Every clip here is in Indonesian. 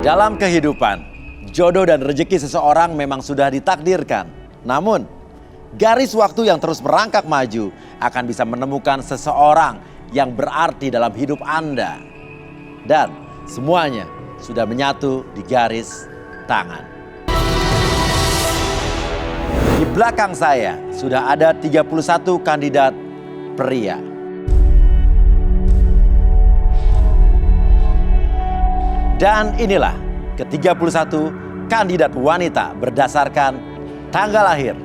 Dalam kehidupan, jodoh dan rezeki seseorang memang sudah ditakdirkan. Namun, garis waktu yang terus merangkak maju akan bisa menemukan seseorang yang berarti dalam hidup Anda. Dan semuanya sudah menyatu di garis tangan. Di belakang saya sudah ada 31 kandidat pria. Dan inilah ke-31 kandidat wanita berdasarkan tanggal lahir.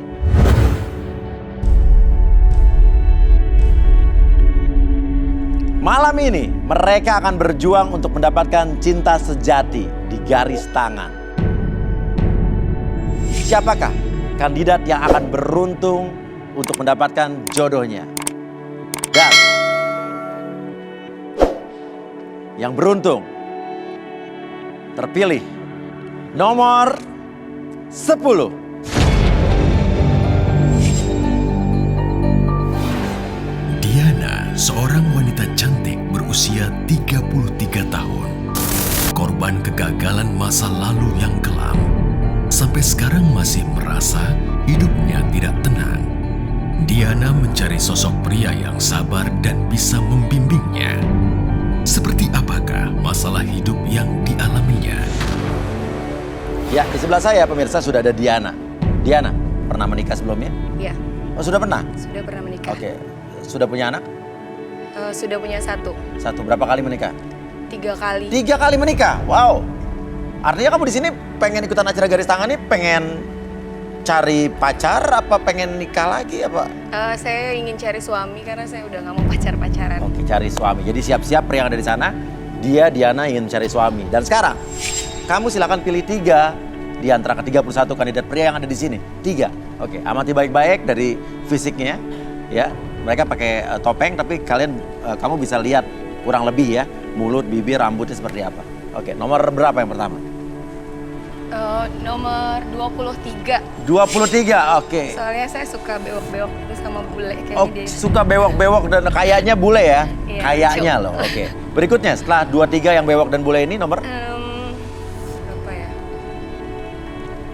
Malam ini mereka akan berjuang untuk mendapatkan cinta sejati di garis tangan. Siapakah kandidat yang akan beruntung untuk mendapatkan jodohnya? Dan yang beruntung terpilih nomor 10. Diana, seorang wanita cantik berusia 33 tahun. Korban kegagalan masa lalu yang kelam. Sampai sekarang masih merasa hidupnya tidak tenang. Diana mencari sosok pria yang sabar dan bisa membimbingnya. Seperti apakah masalah hidup yang dialaminya? Ya, di sebelah saya pemirsa sudah ada Diana. Diana, pernah menikah sebelumnya? Iya. Oh, sudah pernah? Sudah pernah menikah. Oke. Sudah punya anak? Sudah punya satu. Berapa kali menikah? 3 kali. 3 kali menikah? Wow. Artinya kamu di sini pengen ikutan acara garis tangan nih, pengen cari pacar apa pengen nikah lagi apa? Saya ingin cari suami karena saya udah nggak mau pacaran. Oke, cari suami. Jadi siap-siap pria yang ada di sana. Diana ingin cari suami. Dan sekarang, kamu silakan pilih 3 di antara ke-31 kandidat pria yang ada di sini. 3. Oke, amati baik-baik dari fisiknya. Ya, mereka pakai topeng tapi kamu bisa lihat kurang lebih ya. Mulut, bibir, rambutnya seperti apa. Oke, nomor berapa yang pertama? Nomor 23. 23, oke. Soalnya saya suka bewok-bewok itu sama bule kayak Oh, dia. suka bewok-bewok dan kayaknya bule ya? Iya, Kayaknya cuk. loh, oke. Berikutnya setelah 23 yang bewok dan bule ini nomor? Berapa ya?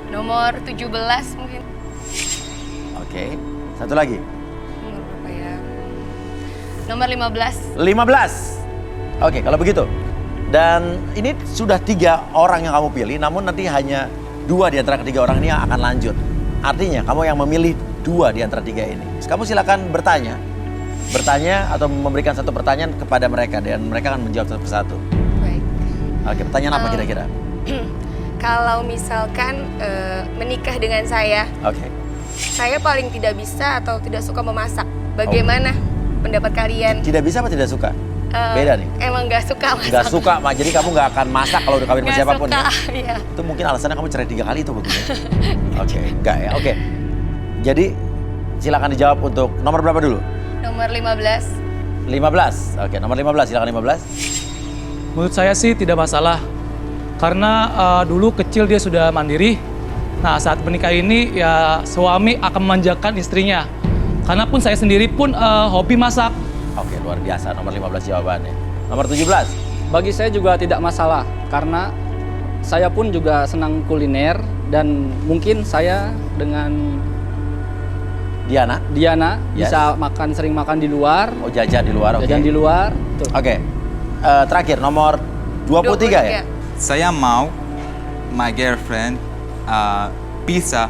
Nomor 17 mungkin. Oke, satu lagi. Nomor berapa ya? Nomor 15. 15. Oke, kalau begitu. Dan ini sudah 3 orang yang kamu pilih, namun nanti hanya 2 di antara ketiga orang ini yang akan lanjut. Artinya kamu yang memilih 2 di antara 3 ini. Kamu silakan bertanya atau memberikan satu pertanyaan kepada mereka dan mereka akan menjawab satu persatu. Baik. Oke, pertanyaan apa kira-kira? Kalau misalkan menikah dengan saya paling tidak bisa atau tidak suka memasak. Bagaimana pendapat kalian? Tidak bisa apa tidak suka? Beda nih. Emang nggak suka masak. Nggak suka, jadi kamu nggak akan masak kalau udah kawin sama siapapun ya? Iya. Itu mungkin alasannya kamu cerai 3 kali itu begini. Oke, enggak ya, oke. Jadi silakan dijawab untuk nomor berapa dulu? Nomor 15. 15, oke, nomor 15, silakan 15. Menurut saya sih tidak masalah. Karena dulu kecil dia sudah mandiri. Nah, saat menikah ini ya suami akan memanjakan istrinya. Karena pun saya sendiri pun hobi masak. Oke, luar biasa, nomor 15 jawabannya. Nomor 17. Bagi saya juga tidak masalah, karena saya pun juga senang kuliner dan mungkin saya dengan Diana? Yes. Bisa sering makan di luar. Oh, jajan di luar, oke. Jajan di luar. Oke, terakhir nomor 23 ya? Saya mau my girlfriend bisa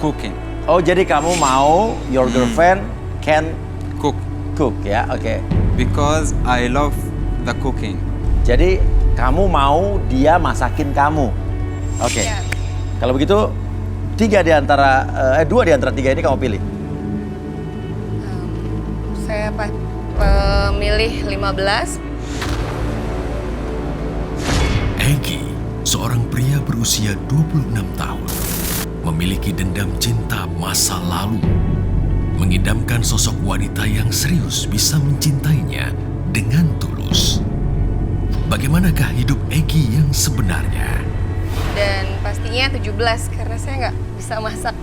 cooking. Oh, jadi kamu mau your girlfriend can Cook ya, oke. because I love the cooking. Jadi kamu mau dia masakin kamu. Oke. Ya. Kalau begitu 2 di antara 3 ini kamu pilih. Saya pemilih 15. Egy, seorang pria berusia 26 tahun, memiliki dendam cinta masa lalu. Mengidamkan sosok wanita yang serius bisa mencintainya dengan tulus. Bagaimanakah hidup Egy yang sebenarnya? Dan pastinya 17 karena saya nggak bisa masak.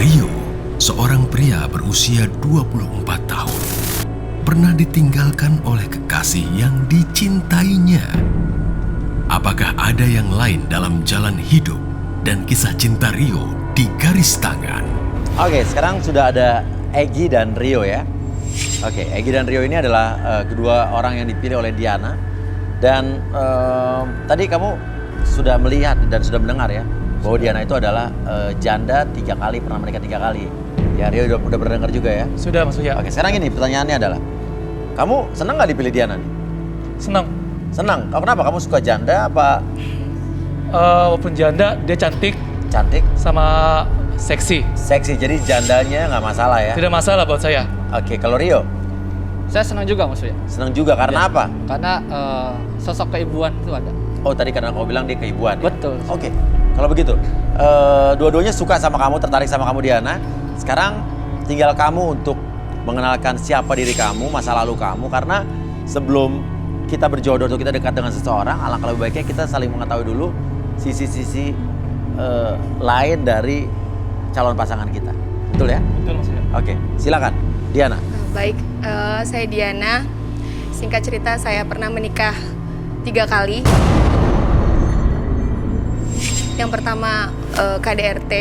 Rio, seorang pria berusia 24 tahun, pernah ditinggalkan oleh kekasih yang dicintainya. Apakah ada yang lain dalam jalan hidup dan kisah cinta Rio di Garis Tangan? Oke, sekarang sudah ada Egy dan Rio ya. Oke, Egy dan Rio ini adalah kedua orang yang dipilih oleh Diana. Dan tadi kamu sudah melihat dan sudah mendengar ya, bahwa Diana itu adalah janda 3 kali, pernah menikah 3 kali. Ya, Rio udah berdengar juga ya. Sudah Mas Uya. Oke, sekarang ini pertanyaannya adalah, kamu senang nggak dipilih Diana nih? Senang. Senang. Kenapa? Kamu suka janda apa? Walaupun janda, dia cantik Cantik? sama seksi. Seksi, jadi jandanya nggak masalah ya? Tidak masalah buat saya. Oke, kalau Rio? Saya senang juga Mas Uya. Senang juga, karena Ya. apa? Karena sosok keibuan itu ada. Oh, tadi karena kamu bilang dia keibuan ya? Betul. Oke, kalau begitu, dua-duanya suka sama kamu, tertarik sama kamu Diana. Sekarang tinggal kamu untuk mengenalkan siapa diri kamu, masa lalu kamu. Karena sebelum kita berjodoh atau kita dekat dengan seseorang, alangkah lebih baiknya kita saling mengetahui dulu sisi-sisi lain dari calon pasangan kita. Betul ya? Betul Mas Uya. Oke, silakan Diana. Baik, saya Diana. Singkat cerita, saya pernah menikah 3 kali. Yang pertama KDRT,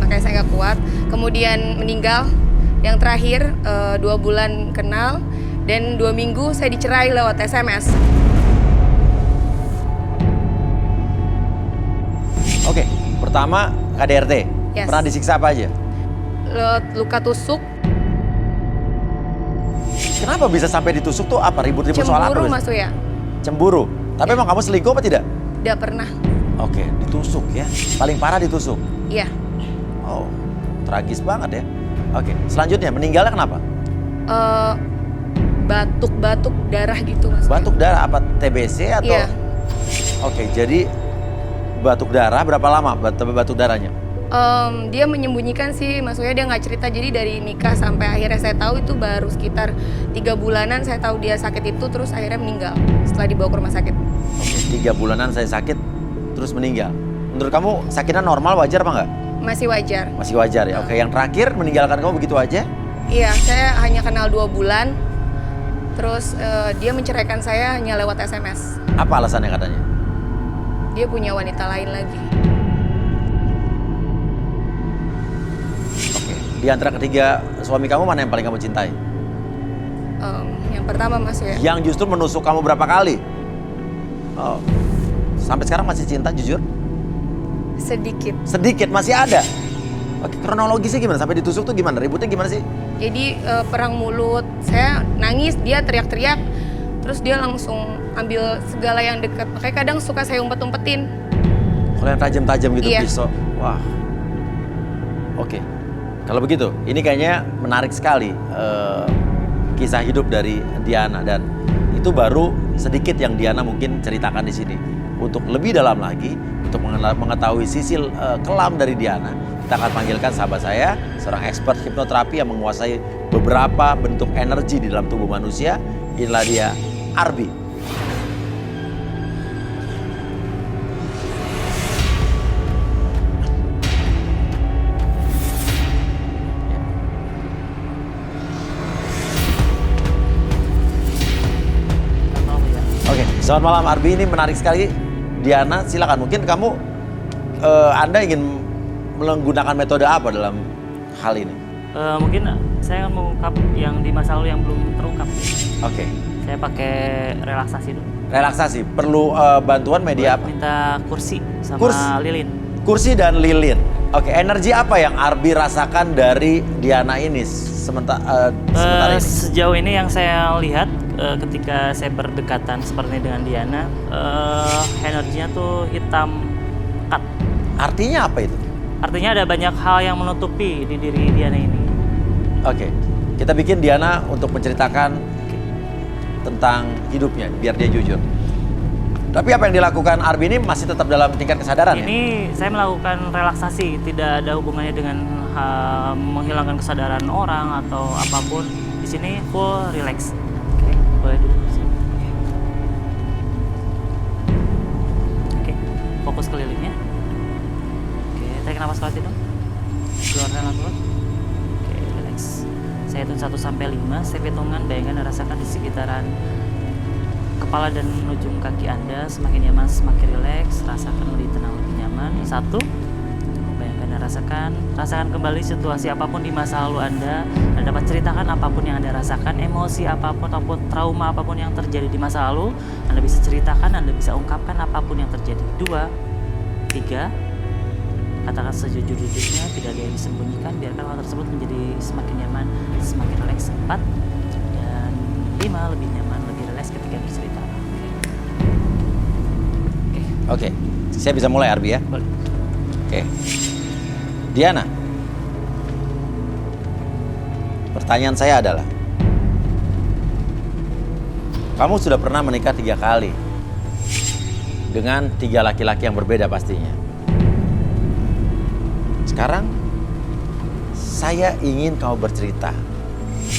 makanya saya nggak kuat. Kemudian meninggal. Yang terakhir 2 bulan kenal dan 2 minggu saya dicerai lewat SMS. Oke, pertama KDRT. Yes. Pernah disiksa apa aja? Luka tusuk, Kenapa bisa sampai ditusuk tuh apa? Ribut-ribut soal apa? cemburu Bes? Mas Uya. Cemburu. Tapi emang kamu selingkuh apa tidak? Tidak pernah. Oke, ditusuk ya. Paling parah ditusuk. Iya. Oh, tragis banget ya. Oke, selanjutnya meninggalnya kenapa? Batuk-batuk darah gitu Mas Uya. Batuk darah apa TBC atau? Iya. Oke, jadi batuk darah berapa lama batuk darahnya? Dia menyembunyikan sih, Mas Uya, dia nggak cerita. Jadi dari nikah sampai akhirnya saya tahu itu baru sekitar 3 bulanan saya tahu dia sakit itu, terus akhirnya meninggal setelah dibawa ke rumah sakit. Oke, 3 bulanan saya sakit, terus meninggal. Menurut kamu sakitnya normal, wajar apa enggak? Masih wajar. Masih wajar ya. Oke, yang terakhir meninggalkan kamu begitu aja? Iya, saya hanya kenal 2 bulan. Terus dia menceraikan saya hanya lewat SMS. Apa alasannya katanya? Dia punya wanita lain lagi. Oke, di antara ketiga suami kamu mana yang paling kamu cintai? Yang pertama Mas Uya. Yang justru menusuk kamu berapa kali? Oh, sampai sekarang masih cinta jujur? Sedikit. Sedikit, masih ada? Oke, kronologisnya gimana? Sampai ditusuk tuh gimana? Ributnya gimana sih? Jadi perang mulut, saya nangis, dia teriak-teriak, terus dia langsung ambil segala yang dekat. Makanya kadang suka saya umpet-umpetin. Kalau yang tajam-tajam gitu Iya. pisau. Wah. Oke. Kalau begitu, ini kayaknya menarik sekali kisah hidup dari Diana, dan itu baru sedikit yang Diana mungkin ceritakan di sini. Untuk lebih dalam lagi, untuk mengetahui sisi kelam dari Diana, kita akan panggilkan sahabat saya, seorang expert hipnoterapi yang menguasai beberapa bentuk energi di dalam tubuh manusia. Inilah dia, Arbi. Oke, selamat malam Arbi. Ini menarik sekali. Diana, silakan. Mungkin kamu, Anda ingin menggunakan metode apa dalam hal ini? Mungkin saya mengungkap yang di masa lalu yang belum terungkap. Oke, Saya pakai relaksasi dulu. relaksasi. Perlu bantuan media apa? Minta kursi sama Kursi? lilin. Kursi dan lilin. Oke, energi apa yang Arbi rasakan dari Diana ini sementara ini? Sejauh ini yang saya lihat ketika saya berdekatan seperti dengan Diana, energinya tuh hitam pekat. Artinya apa itu? Artinya ada banyak hal yang menutupi di diri Diana ini. Oke, kita bikin Diana untuk menceritakan tentang hidupnya, biar dia jujur. Tapi apa yang dilakukan Arbi ini masih tetap dalam tingkat kesadaran ya? Ini saya melakukan relaksasi, tidak ada hubungannya dengan menghilangkan kesadaran orang atau apapun. Di sini full relax. Oke, boleh duduk di sini. Oke, fokus ke lilinnya. Oke, tarik nafas lewat hidung. Keluarkan lewat mulut. Oke, relax. Saya hitung 1 sampai 5, step hitungan bayangkan dan rasakan di sekitaran kepala dan ujung kaki Anda. Semakin nyaman, semakin rileks, rasakan lebih tenang, lebih nyaman. 1, bayangkan dan rasakan kembali situasi apapun di masa lalu Anda dapat ceritakan apapun yang Anda rasakan, emosi apapun ataupun trauma apapun yang terjadi di masa lalu, Anda bisa ceritakan, Anda bisa ungkapkan apapun yang terjadi. 2, 3, katakan sejujur-jujurnya, tidak ada yang disembunyikan, biarkan hal tersebut menjadi semakin nyaman, semakin rileks. 4, dan 5, lebih nyaman, lebih rileks ketika bercerita. Oke, saya bisa mulai Arbi ya? Boleh. Oke. Diana, pertanyaan saya adalah, kamu sudah pernah menikah 3 kali dengan 3 laki-laki yang berbeda pastinya. Sekarang saya ingin kamu bercerita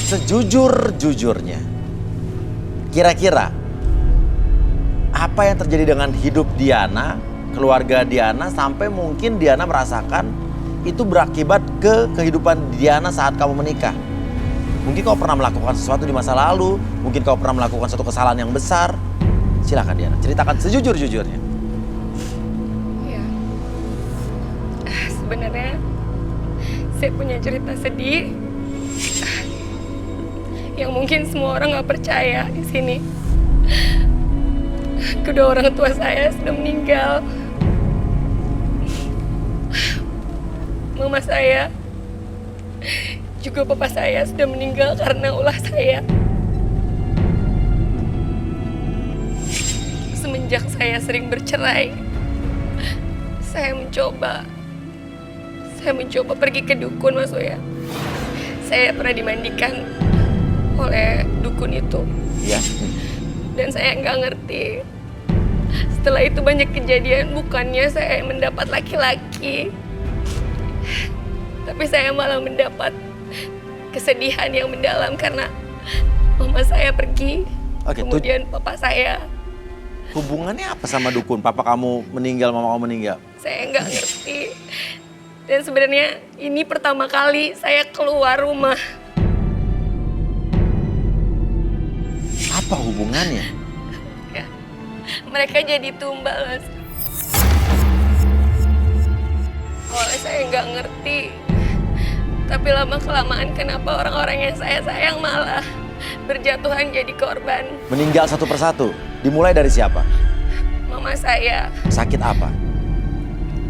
sejujur-jujurnya. Kira-kira apa yang terjadi dengan hidup Diana, keluarga Diana, sampai mungkin Diana merasakan itu berakibat ke kehidupan Diana saat kamu menikah. Mungkin kau pernah melakukan sesuatu di masa lalu, mungkin kau pernah melakukan suatu kesalahan yang besar. Silakan Diana, ceritakan sejujur-jujurnya. Ya. Sebenarnya saya punya cerita sedih yang mungkin semua orang nggak percaya di sini. Kedua orang tua saya sudah meninggal. Mama saya juga papa saya sudah meninggal karena ulah saya. Semenjak saya sering bercerai, saya mencoba pergi ke dukun, Mas Oya. Saya pernah dimandikan oleh dukun itu. Ya. Dan saya nggak ngerti. Setelah itu banyak kejadian, bukannya saya mendapat laki-laki, tapi saya malah mendapat kesedihan yang mendalam karena mama saya pergi. Oke, kemudian papa saya. Hubungannya apa sama dukun? Papa kamu meninggal, mama kamu meninggal? Saya nggak ngerti. Dan sebenarnya ini pertama kali saya keluar rumah. Apa hubungannya? Ya, mereka jadi tumbal, Mas. Awalnya saya nggak ngerti. Tapi lama-kelamaan kenapa orang-orang yang saya sayang malah berjatuhan jadi korban. Meninggal satu persatu? Dimulai dari siapa? Mama saya Sakit apa?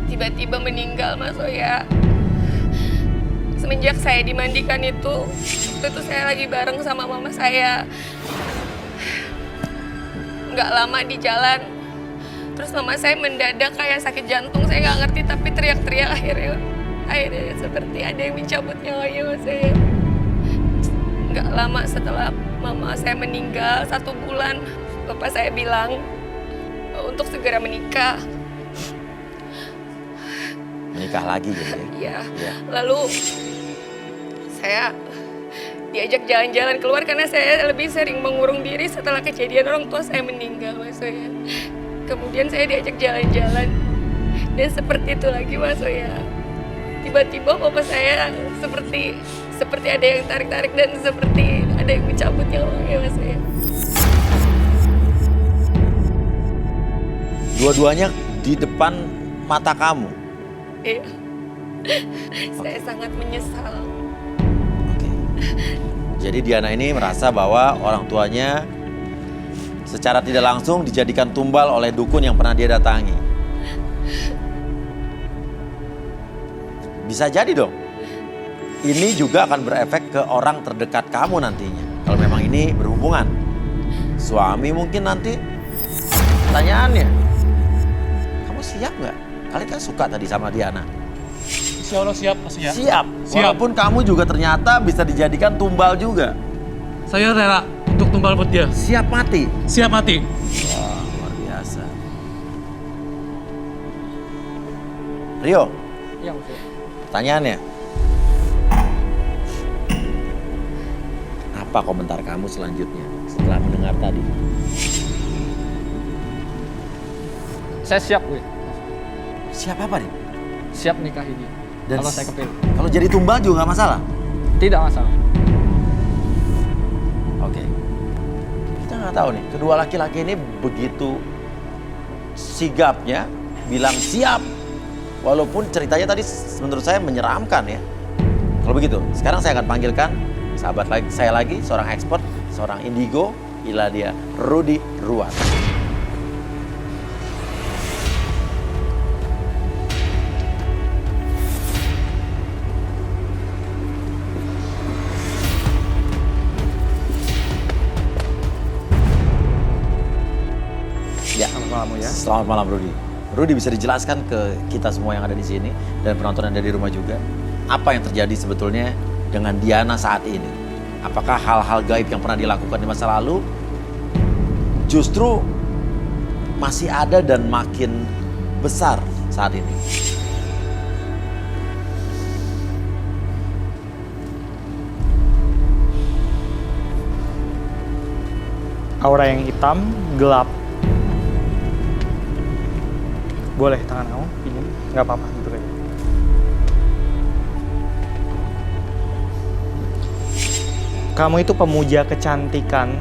tiba-tiba meninggal, Mas Oya. Semenjak saya dimandikan itu saya lagi bareng sama mama saya. Nggak lama di jalan, terus mama saya mendadak kayak sakit jantung. Saya nggak ngerti tapi teriak-teriak, akhirnya seperti ada yang mencabut nyawanya, Mas saya. Nggak lama setelah mama saya meninggal, 1 bulan, bapak saya bilang untuk segera menikah. Menikah lagi gitu ya? Iya. Iya. Lalu saya diajak jalan-jalan keluar karena saya lebih sering mengurung diri setelah kejadian orang tua saya meninggal, Mas Oya. Kemudian saya diajak jalan-jalan dan seperti itu lagi, Mas Oya. Tiba-tiba bapak saya seperti ada yang tarik-tarik dan seperti ada yang mencabut nyawanya, Mas Oya. Dua-duanya di depan mata kamu? Iya. Saya sangat menyesal. Oke. Jadi Diana ini merasa bahwa orang tuanya secara tidak langsung dijadikan tumbal oleh dukun yang pernah dia datangi. Bisa jadi dong. Ini juga akan berefek ke orang terdekat kamu nantinya. Kalau memang ini berhubungan. Suami mungkin nanti. Pertanyaannya, kamu siap nggak? Kalian kan suka tadi sama Diana. Insya Allah siap, Mas ya. Siap. Walaupun kamu juga ternyata bisa dijadikan tumbal juga. Saya rela untuk tumbal buat dia. Siap mati. Siap mati. Wah, luar biasa. Rio, Iya, Mas Oya. pertanyaannya. Apa komentar kamu selanjutnya setelah mendengar tadi? Saya siap, gue. Siap apa nih? Siap nikahi dia. Dan Kalau saya kepilih. Kalau jadi tumbal juga nggak masalah? Tidak masalah. Oke. Kita nggak tahu nih, kedua laki-laki ini begitu sigapnya bilang siap. Walaupun ceritanya tadi menurut saya menyeramkan ya. Kalau begitu, sekarang saya akan panggilkan sahabat saya lagi, seorang expert, seorang indigo, inilah dia Rudy Ruan. Ya, Selamat malam ya. selamat malam Rudy. Rudy, bisa dijelaskan ke kita semua yang ada di sini dan penonton yang ada di rumah juga, apa yang terjadi sebetulnya dengan Diana saat ini? Apakah hal-hal gaib yang pernah dilakukan di masa lalu justru masih ada dan makin besar saat ini? Aura yang hitam, gelap. Boleh tangan kamu pinjam? Nggak apa-apa, gitu aja. Kamu itu pemuja kecantikan.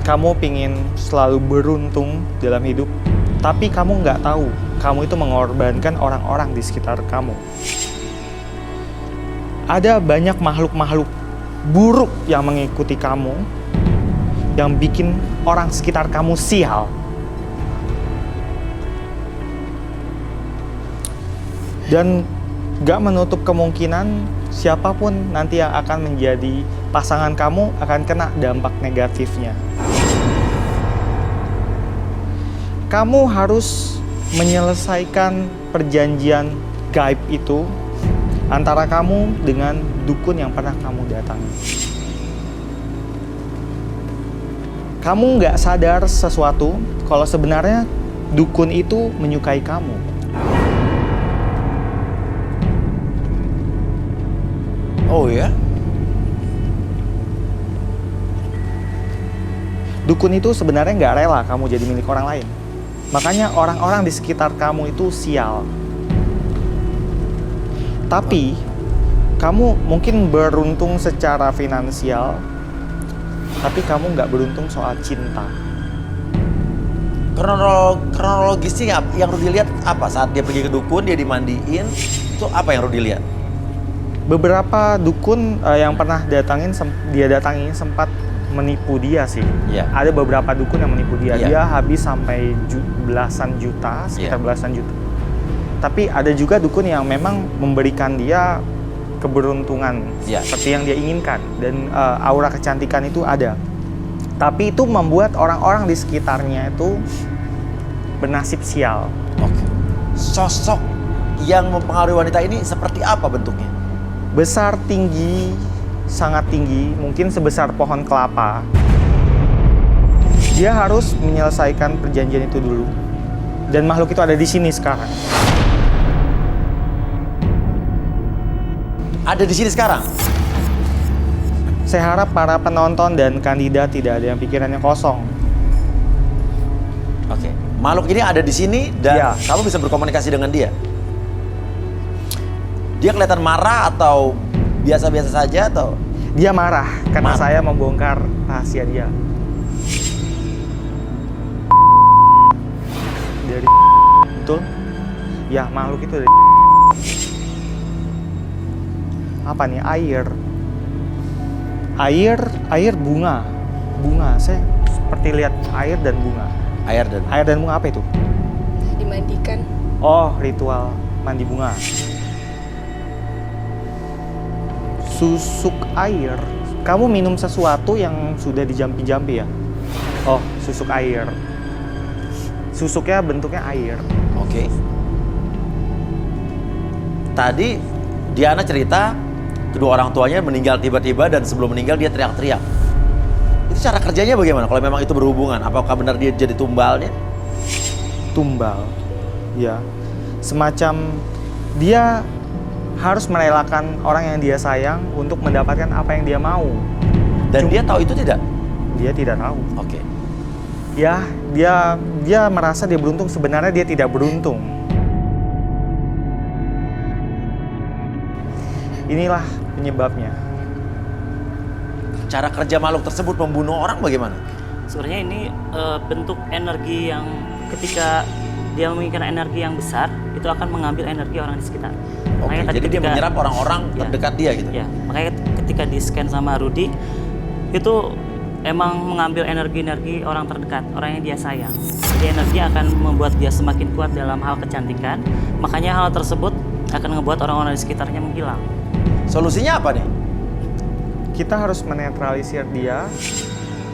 Kamu pingin selalu beruntung dalam hidup. Tapi kamu nggak tahu, kamu itu mengorbankan orang-orang di sekitar kamu. Ada banyak makhluk-makhluk buruk yang mengikuti kamu, yang bikin orang sekitar kamu sial. Dan gak menutup kemungkinan siapapun nanti yang akan menjadi pasangan kamu akan kena dampak negatifnya. Kamu harus menyelesaikan perjanjian gaib itu antara kamu dengan dukun yang pernah kamu datangi. Kamu nggak sadar sesuatu kalau sebenarnya dukun itu menyukai kamu. Oh ya? Dukun itu sebenarnya nggak rela kamu jadi milik orang lain. Makanya orang-orang di sekitar kamu itu sial. Tapi kamu mungkin beruntung secara finansial, tapi kamu nggak beruntung soal cinta. Kronologisnya yang Rudy lihat apa? Saat dia pergi ke dukun, dia dimandiin, itu apa yang Rudy lihat? Beberapa dukun yang pernah dia datangi sempat menipu dia sih. Iya. Ada beberapa dukun yang menipu dia. Iya. Dia habis sampai belasan juta, sekitar Iya. belasan juta. Tapi ada juga dukun yang memang memberikan dia keberuntungan Iya. seperti yang dia inginkan, dan aura kecantikan itu ada. Tapi itu membuat orang-orang di sekitarnya itu bernasib sial. Oke. Sosok yang mempengaruhi wanita ini seperti apa bentuknya? Besar, tinggi, sangat tinggi, mungkin sebesar pohon kelapa. Dia harus menyelesaikan perjanjian itu dulu. Dan makhluk itu ada di sini sekarang. Ada di sini sekarang? Saya harap para penonton dan kandidat tidak ada yang pikirannya kosong. Oke. Makhluk ini ada di sini dan Iya. kamu bisa berkomunikasi dengan dia? Dia kelihatan marah atau biasa-biasa saja atau? Dia marah karena Marah. saya membongkar rahasia dia. Dari betul? Ya, makhluk itu dari apa nih? Air bunga. Saya seperti lihat air dan bunga. Air dan Air dan bunga apa itu? Dimandikan. Oh, ritual mandi bunga. Susuk air. Kamu minum sesuatu yang sudah dijampi-jampi ya? Oh, susuk air. Susuknya bentuknya air. Oke. Tadi Diana cerita kedua orang tuanya meninggal tiba-tiba dan sebelum meninggal dia teriak-teriak. Itu cara kerjanya bagaimana kalau memang itu berhubungan? Apakah benar dia jadi tumbalnya? Tumbal. Ya. Semacam dia harus merelakan orang yang dia sayang untuk mendapatkan apa yang dia mau. Dan dia tahu itu tidak? Dia tidak tahu. Oke. Ya, dia merasa dia beruntung, sebenarnya dia tidak beruntung. Inilah penyebabnya. cara kerja makhluk tersebut membunuh orang bagaimana? Sebenarnya ini bentuk energi yang ketika dia menginginkan energi yang besar, itu akan mengambil energi orang di sekitar. Oke, Makanya tadi jadi dia ketika- menyerap orang-orang Ya. terdekat dia gitu. Ya, makanya ketika di scan sama Rudy itu emang mengambil energi-energi orang terdekat, orang yang dia sayang. Jadi energi akan membuat dia semakin kuat dalam hal kecantikan. Makanya hal tersebut akan membuat orang-orang di sekitarnya menghilang. Solusinya apa nih? Kita harus menetralisir dia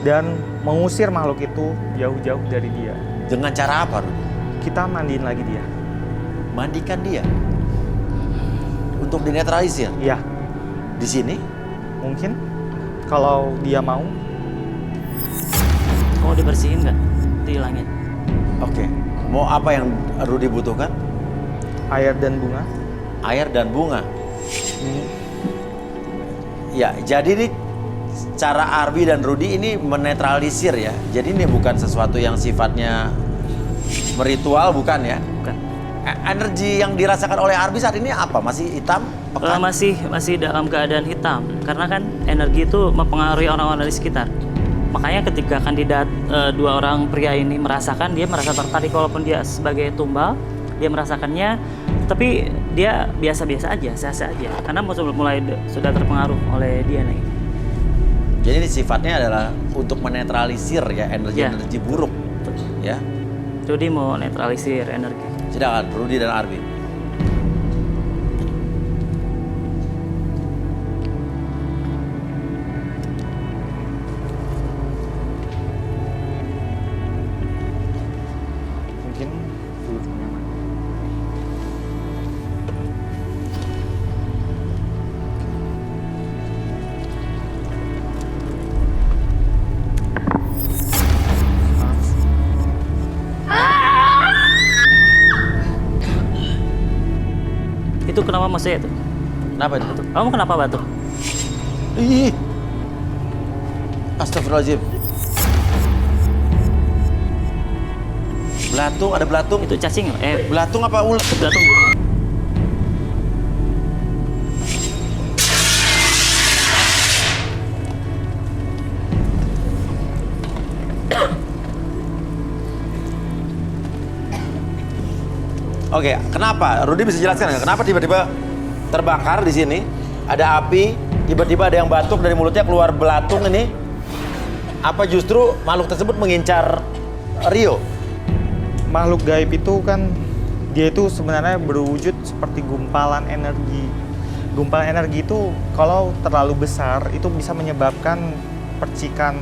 dan mengusir makhluk itu jauh-jauh dari dia. Dengan cara apa, Rudy? Kita mandiin lagi dia. Mandikan dia untuk dinetralisir. Ya, Di sini mungkin kalau dia mau. Mau dibersihin nggak? Dihilangin. oke. Mau apa yang Rudy butuhkan? Air dan bunga. Air dan bunga. Ya, jadi ini cara Arbi dan Rudy ini menetralisir ya. Jadi ini bukan sesuatu yang sifatnya meritual, bukan ya? Bukan. Energi yang dirasakan oleh Arbi saat ini apa? Masih hitam? Pekat? Masih dalam keadaan hitam karena kan energi itu mempengaruhi orang-orang di sekitar. Makanya ketika kandidat dua orang pria ini merasakan, dia merasa tertarik walaupun dia sebagai tumbal, dia merasakannya, tapi dia biasa-biasa aja, sehat-sehat aja. Karena mulai sudah terpengaruh oleh dia nih. Jadi ini sifatnya adalah untuk menetralisir ya energi-energi buruk. Ya. Rudy mau netralisir energi. Silakan Rudy dan Arbi. Mungkin duduk nyaman. Itu kenapa mas saya itu? Kenapa itu? Kamu kenapa batuk? Ih. Astagfirullahaladzim. Belatung, ada belatung. Itu cacing? Belatung apa ular? Belatung. Oke, kenapa? Rudy bisa jelaskan nggak? Kenapa tiba-tiba terbakar di sini? Ada api, tiba-tiba ada yang batuk dari mulutnya keluar belatung ini. Apa justru makhluk tersebut mengincar Rio? Makhluk gaib itu kan dia itu sebenarnya berwujud seperti gumpalan energi. Gumpalan energi itu kalau terlalu besar itu bisa menyebabkan percikan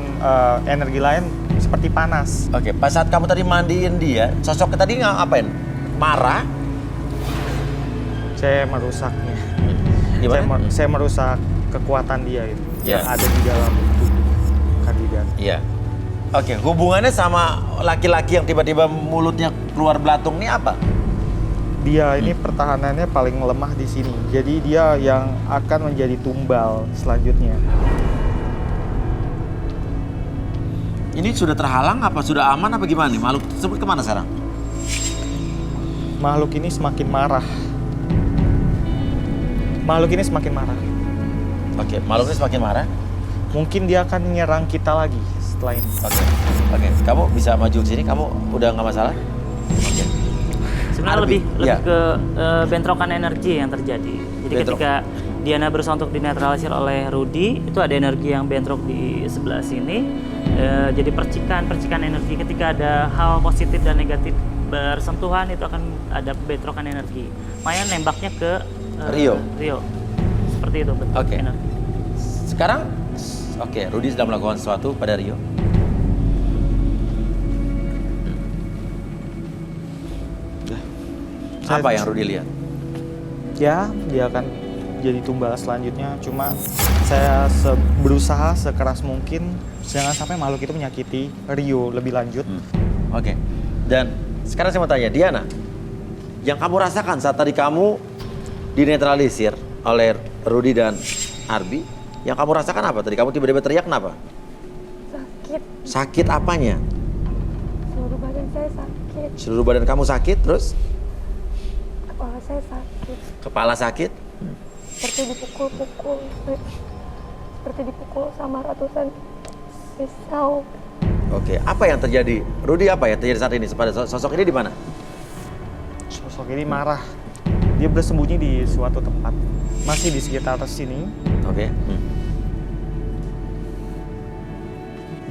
energi lain seperti panas. Oke, pas saat kamu tadi mandiin dia, sosoknya tadi ngapain? Marah? Saya merusaknya. Gimana? Saya merusak kekuatan dia itu Ya. yang ada di dalam tubuh kandidat. Iya. Oke, hubungannya sama laki-laki yang tiba-tiba mulutnya keluar belatung ini apa? Dia ini pertahanannya paling lemah di sini. Jadi dia yang akan menjadi tumbal selanjutnya. Ini sudah terhalang apa sudah aman apa gimana nih? Makhluk tersebut kemana sekarang? Makhluk ini semakin marah. Makhluk ini semakin marah. Oke, makhluknya semakin marah. Mungkin dia akan menyerang kita lagi setelah ini. Oke, kamu bisa maju ke sini. Kamu udah nggak masalah? Oke. Sebenarnya Arbi, lebih ya. ke bentrokan energi yang terjadi. Jadi Bentrok. ketika Diana berusaha untuk dinetralisir oleh Rudy, itu ada energi yang bentrok di sebelah sini. Jadi percikan energi. Ketika ada hal positif dan negatif bersentuhan, itu akan ada bentrokan energi. Makanya nembaknya ke Rio. Seperti itu bentuk Oke. energi. Sekarang, oke, Rudy sedang melakukan sesuatu pada Rio. Apa yang Rudy lihat? Ya, dia akan jadi tumbal selanjutnya. Cuma saya berusaha sekeras mungkin jangan sampai makhluk itu menyakiti Rio lebih lanjut. Oke. Dan sekarang saya mau tanya, Diana, yang kamu rasakan saat tadi kamu dinetralisir oleh Rudy dan Arbi, yang kamu rasakan apa tadi? Kamu tiba-tiba teriak kenapa? Sakit, Sakit apanya? seluruh badan saya sakit, Seluruh badan kamu sakit, terus kepala saya sakit, kepala sakit? seperti dipukul-pukul. seperti dipukul sama ratusan pisau. Oke, apa yang terjadi? Rudy, apa yang terjadi saat ini? Sosok ini di mana? Sosok ini marah. Dia bersembunyi di suatu tempat. Masih di sekitar sini. Oke.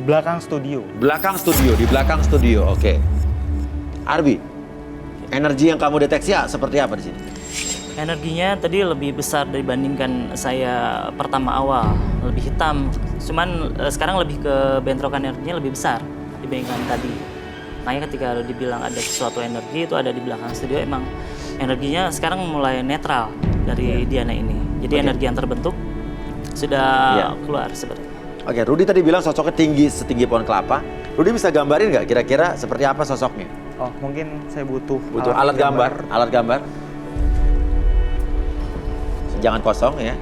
Belakang studio. Di belakang studio. Oke. Arbi, energi yang kamu deteksi seperti apa di sini? Energinya tadi lebih besar dibandingkan saya pertama awal, lebih hitam. Cuman sekarang lebih ke bentrokan energinya lebih besar dibandingkan tadi. Makanya ketika dibilang ada sesuatu energi itu ada di belakang studio, emang energinya sekarang mulai netral dari Diana ini. Jadi energi yang terbentuk sudah keluar sebenarnya. Oke, Rudy tadi bilang sosoknya tinggi setinggi pohon kelapa. Rudy bisa gambarin nggak kira-kira seperti apa sosoknya? Oh, mungkin saya butuh Alat gambar. Jangan kosong ya.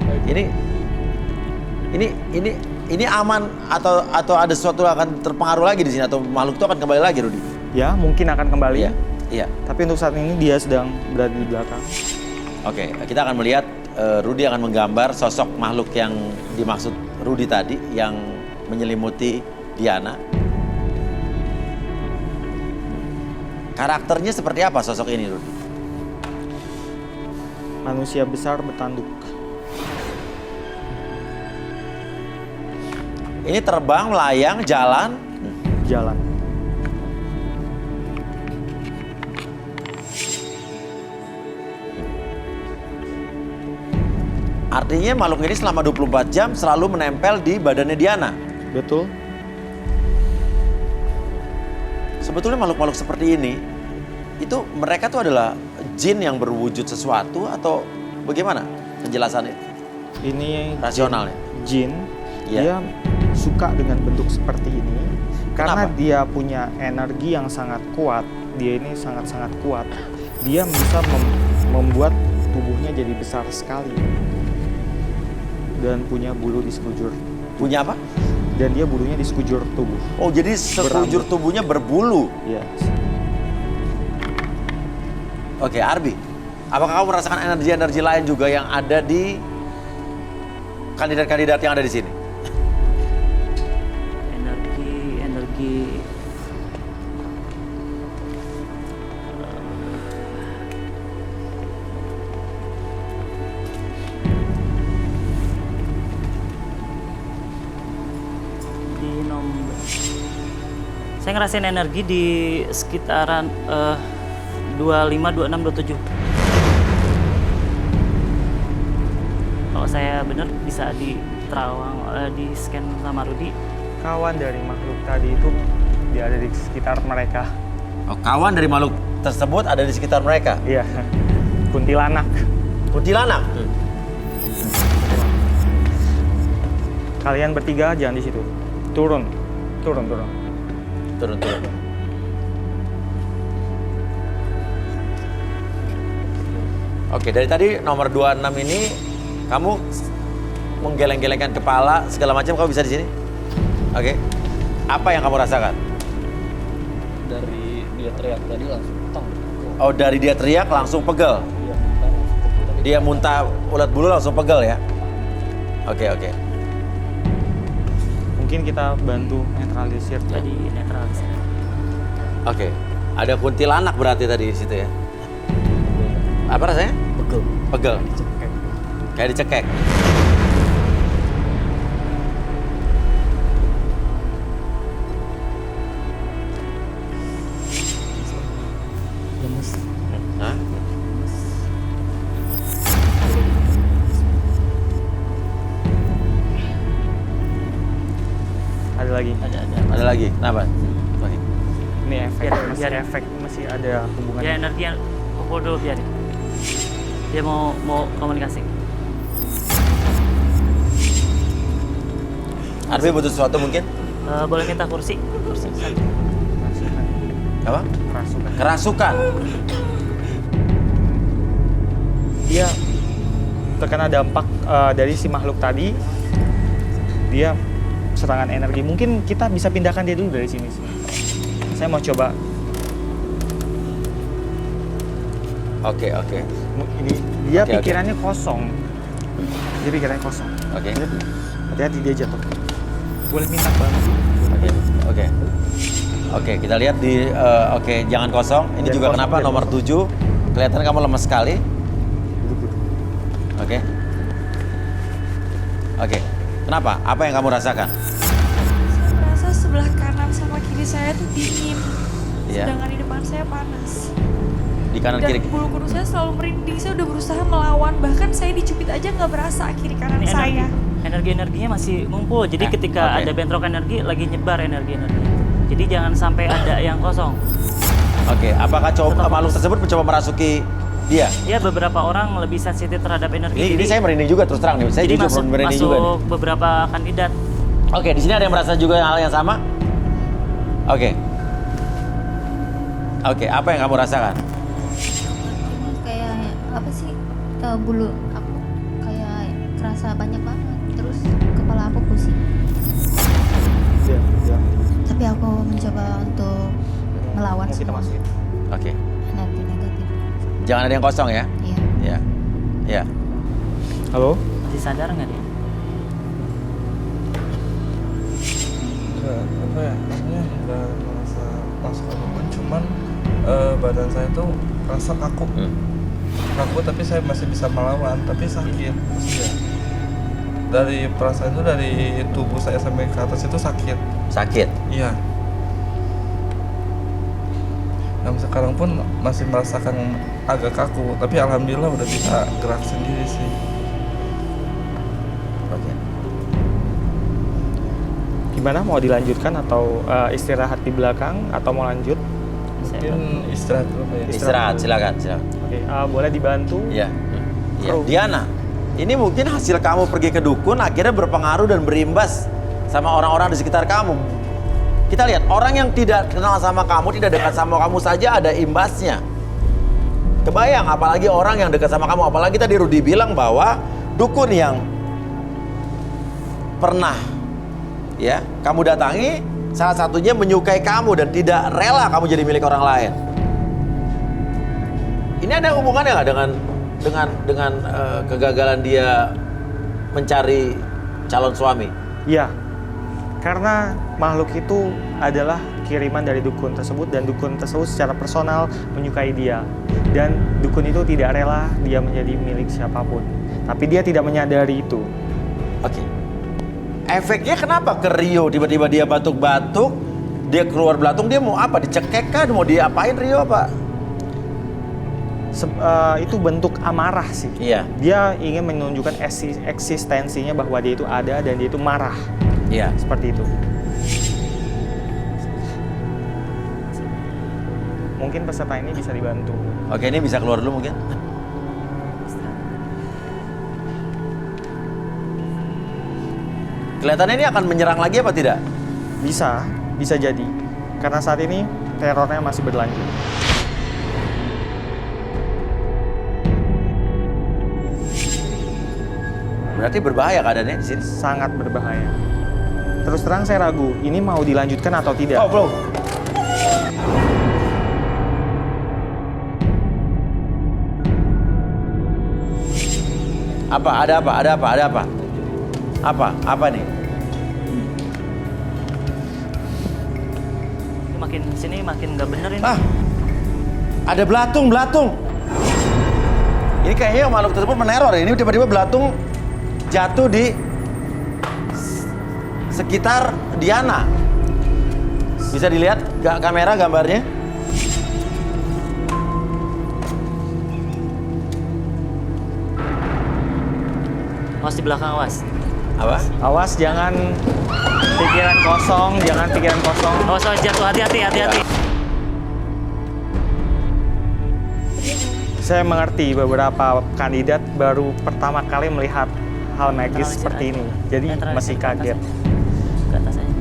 Ini aman atau ada sesuatu yang akan terpengaruh lagi di sini atau makhluk itu akan kembali lagi, Rudy? Ya, mungkin akan kembali. Iya. Tapi untuk saat ini dia sedang berada di belakang. Oke, kita akan melihat Rudy akan menggambar sosok makhluk yang dimaksud Rudy tadi yang menyelimuti Diana. Karakternya seperti apa sosok ini, Rudy? Manusia besar bertanduk. Ini terbang, melayang, jalan. Jalan. Artinya makhluk ini selama 24 jam selalu menempel di badannya Diana. Betul. Sebetulnya makhluk-makhluk seperti ini, itu mereka tuh adalah jin yang berwujud sesuatu atau bagaimana penjelasannya? Ini Rasionalnya. jin. Iya. Dia suka dengan bentuk seperti ini karena Kenapa? dia punya energi yang sangat kuat. Dia ini sangat-sangat kuat. Dia bisa membuat tubuhnya jadi besar sekali dan punya bulu di sekujur. Punya apa? Dan dia bulunya di sekujur tubuh. Oh, jadi sekujur tubuhnya berbulu. Ya. Oke, Arbi, apakah kamu merasakan energi-energi lain juga yang ada di kandidat-kandidat yang ada di sini? Energi di nomor, saya ngerasain energi di sekitaran 25, 26, 27. Kalau saya benar bisa di terawang, di scan sama Rudy. Kawan dari makhluk tadi itu dia ada di sekitar mereka. Oh, kawan dari makhluk tersebut ada di sekitar mereka. Iya. Kuntilanak. Kuntilanak. Kalian bertiga jangan di situ. Turun. Turun. Oke, dari tadi nomor 26 ini kamu menggeleng-gelengkan kepala segala macam, kamu bisa di sini? Oke. Apa yang kamu rasakan? Dari dia teriak tadi langsung tong. Oh, dari dia teriak langsung pegel. Dia muntah ulat bulu langsung pegel ya. Oke. Mungkin kita bantu netralisir. Jadi netralisir. Oke. Ada kuntilanak berarti tadi di situ ya. Apa rasanya? Pegel. Kayak dicekek. Lemes. Hah? Ada lagi. Ada lagi. Kenapa? Oke. Ini efek. Masih biar. efek. Masih ada hubungannya. Ya energi yang pukul dulu biarin. Dia mau komunikasi. Arbi butuh sesuatu mungkin? Boleh minta kursi satu. Apa? Kerasukan. Kerasukan. Dia terkena dampak dari si makhluk tadi. Dia serangan energi. Mungkin kita bisa pindahkan dia dulu dari sini. Saya mau coba. Oke. Ini dia Oke. pikirannya kosong. Dia pikirannya kosong. Oke. Hati-hati dia jatuh. Boleh minta bantu. Oke. Oke, kita lihat di oke, jangan kosong. Ini Jangan juga kosong, kenapa jangan nomor 7 kelihatan kamu lemes sekali. Duduk. Oke. Oke. Kenapa? Apa yang kamu rasakan? Saya merasa sebelah kanan sama kiri saya tuh dingin. Iya. Sedangkan di depan saya panas. Di kanan Dan kiri. bulu kuduk saya selalu merinding. Saya udah berusaha melawan. Bahkan saya dicubit aja nggak berasa kiri kanan Ini saya. Energi-energinya masih ngumpul. Jadi ketika oke. ada bentrok energi, lagi nyebar energi-energi. Jadi jangan sampai ada yang kosong. Oke, apakah makhluk tersebut mencoba merasuki dia? Ya beberapa orang lebih sensitif terhadap energi. Ini jadi, saya merinding juga terus terang nih. Saya jadi jujur merinding masuk juga nih. beberapa kandidat. Oke, di sini ada yang merasa juga hal yang sama? Oke. Oke, apa yang kamu rasakan? Kayak apa sih, bulu aku kayak kerasa banyak banget, terus kepala aku pusing. Ya. Tapi aku mencoba untuk melawan Mau kita semua masukin. Oke. energi negatif. Jangan ada yang kosong ya? Iya. Ya. Ya. Halo? Masih sadar nggak dia? Apa ya, rasanya udah merasa masuk ke dukun, cuman badan saya tuh rasa kaku. Kaku tapi saya masih bisa melawan, tapi sakit maksudnya. Dari perasaan itu, dari tubuh saya sampai ke atas itu sakit. Sakit. Iya. Dan sekarang pun masih merasakan agak kaku, tapi alhamdulillah udah bisa gerak sendiri sih. Oke. Gimana, mau dilanjutkan atau istirahat di belakang atau mau lanjut? Mungkin istirahat dulu Pak ya. Istirahat, silakan. Oke, boleh dibantu? Iya. Iya. Bro. Diana, ini mungkin hasil kamu pergi ke dukun akhirnya berpengaruh dan berimbas sama orang-orang di sekitar kamu. Kita lihat, orang yang tidak kenal sama kamu, tidak dekat sama kamu saja ada imbasnya. Kebayang, apalagi orang yang dekat sama kamu. Apalagi tadi Rudi bilang bahwa dukun yang pernah ya kamu datangi, salah satunya menyukai kamu dan tidak rela kamu jadi milik orang lain. Ini ada hubungannya nggak dengan kegagalan dia mencari calon suami? Iya, karena makhluk itu adalah kiriman dari dukun tersebut dan dukun tersebut secara personal menyukai dia. Dan dukun itu tidak rela dia menjadi milik siapapun. Tapi dia tidak menyadari itu. Oke. Efeknya kenapa ke Rio tiba-tiba dia batuk-batuk, dia keluar belatung, dia mau apa? Dicekek kan? Mau diapain Rio apa? Itu bentuk amarah sih. Iya. Dia ingin menunjukkan eksistensinya bahwa dia itu ada dan dia itu marah. Iya. Seperti itu. Mungkin peserta ini bisa dibantu. Oke, ini bisa keluar dulu mungkin. Kelihatannya ini akan menyerang lagi apa tidak? Bisa jadi. Karena saat ini terornya masih berlanjut. Berarti berbahaya keadaannya di sini. Sangat berbahaya. Terus terang saya ragu, ini mau dilanjutkan atau tidak? Oh, belum. Apa? Ada apa? Ada apa? Ada apa? Apa? Apa nih? Makin sini makin nggak bener ini. Ah, ada belatung. Ini kayaknya makhluk tersebut meneror. Ini tiba-tiba belatung jatuh di sekitar Diana. Bisa dilihat kamera gambarnya? Awas di belakang, awas. Apa? Awas, jangan pikiran kosong, Awas, jatuh, hati-hati. Saya mengerti beberapa kandidat baru pertama kali melihat hal magis seperti ini, jadi masih kaget. Ke atas aja.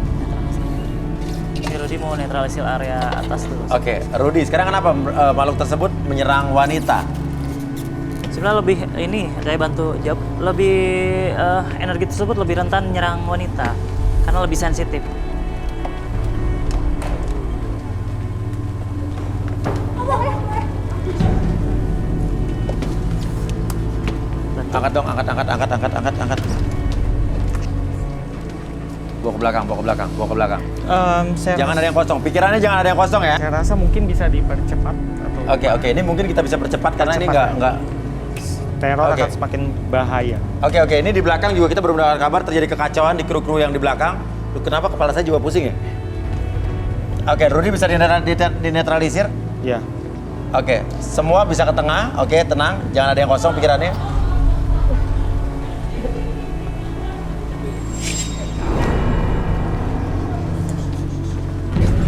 Ini Rudi mau netralisir area atas dulu. Oke, Rudi, sekarang kenapa makhluk tersebut menyerang wanita? Sebenarnya lebih ini saya bantu jawab, lebih energi tersebut lebih rentan menyerang wanita karena lebih sensitif. Angkat dong, angkat. Bawa ke belakang. Jangan ada yang kosong, pikirannya jangan ada yang kosong ya. Saya rasa mungkin bisa dipercepat atau Oke, ini mungkin kita bisa percepat karena ini nggak teror Oke. akan semakin bahaya. Oke, ini di belakang juga kita baru mendapat kabar terjadi kekacauan di kru-kru yang di belakang. Loh, kenapa kepala saya juga pusing ya? Oke, Rudy bisa dinetralisir? Ya. Oke, semua bisa ke tengah. Oke, tenang, jangan ada yang kosong pikirannya.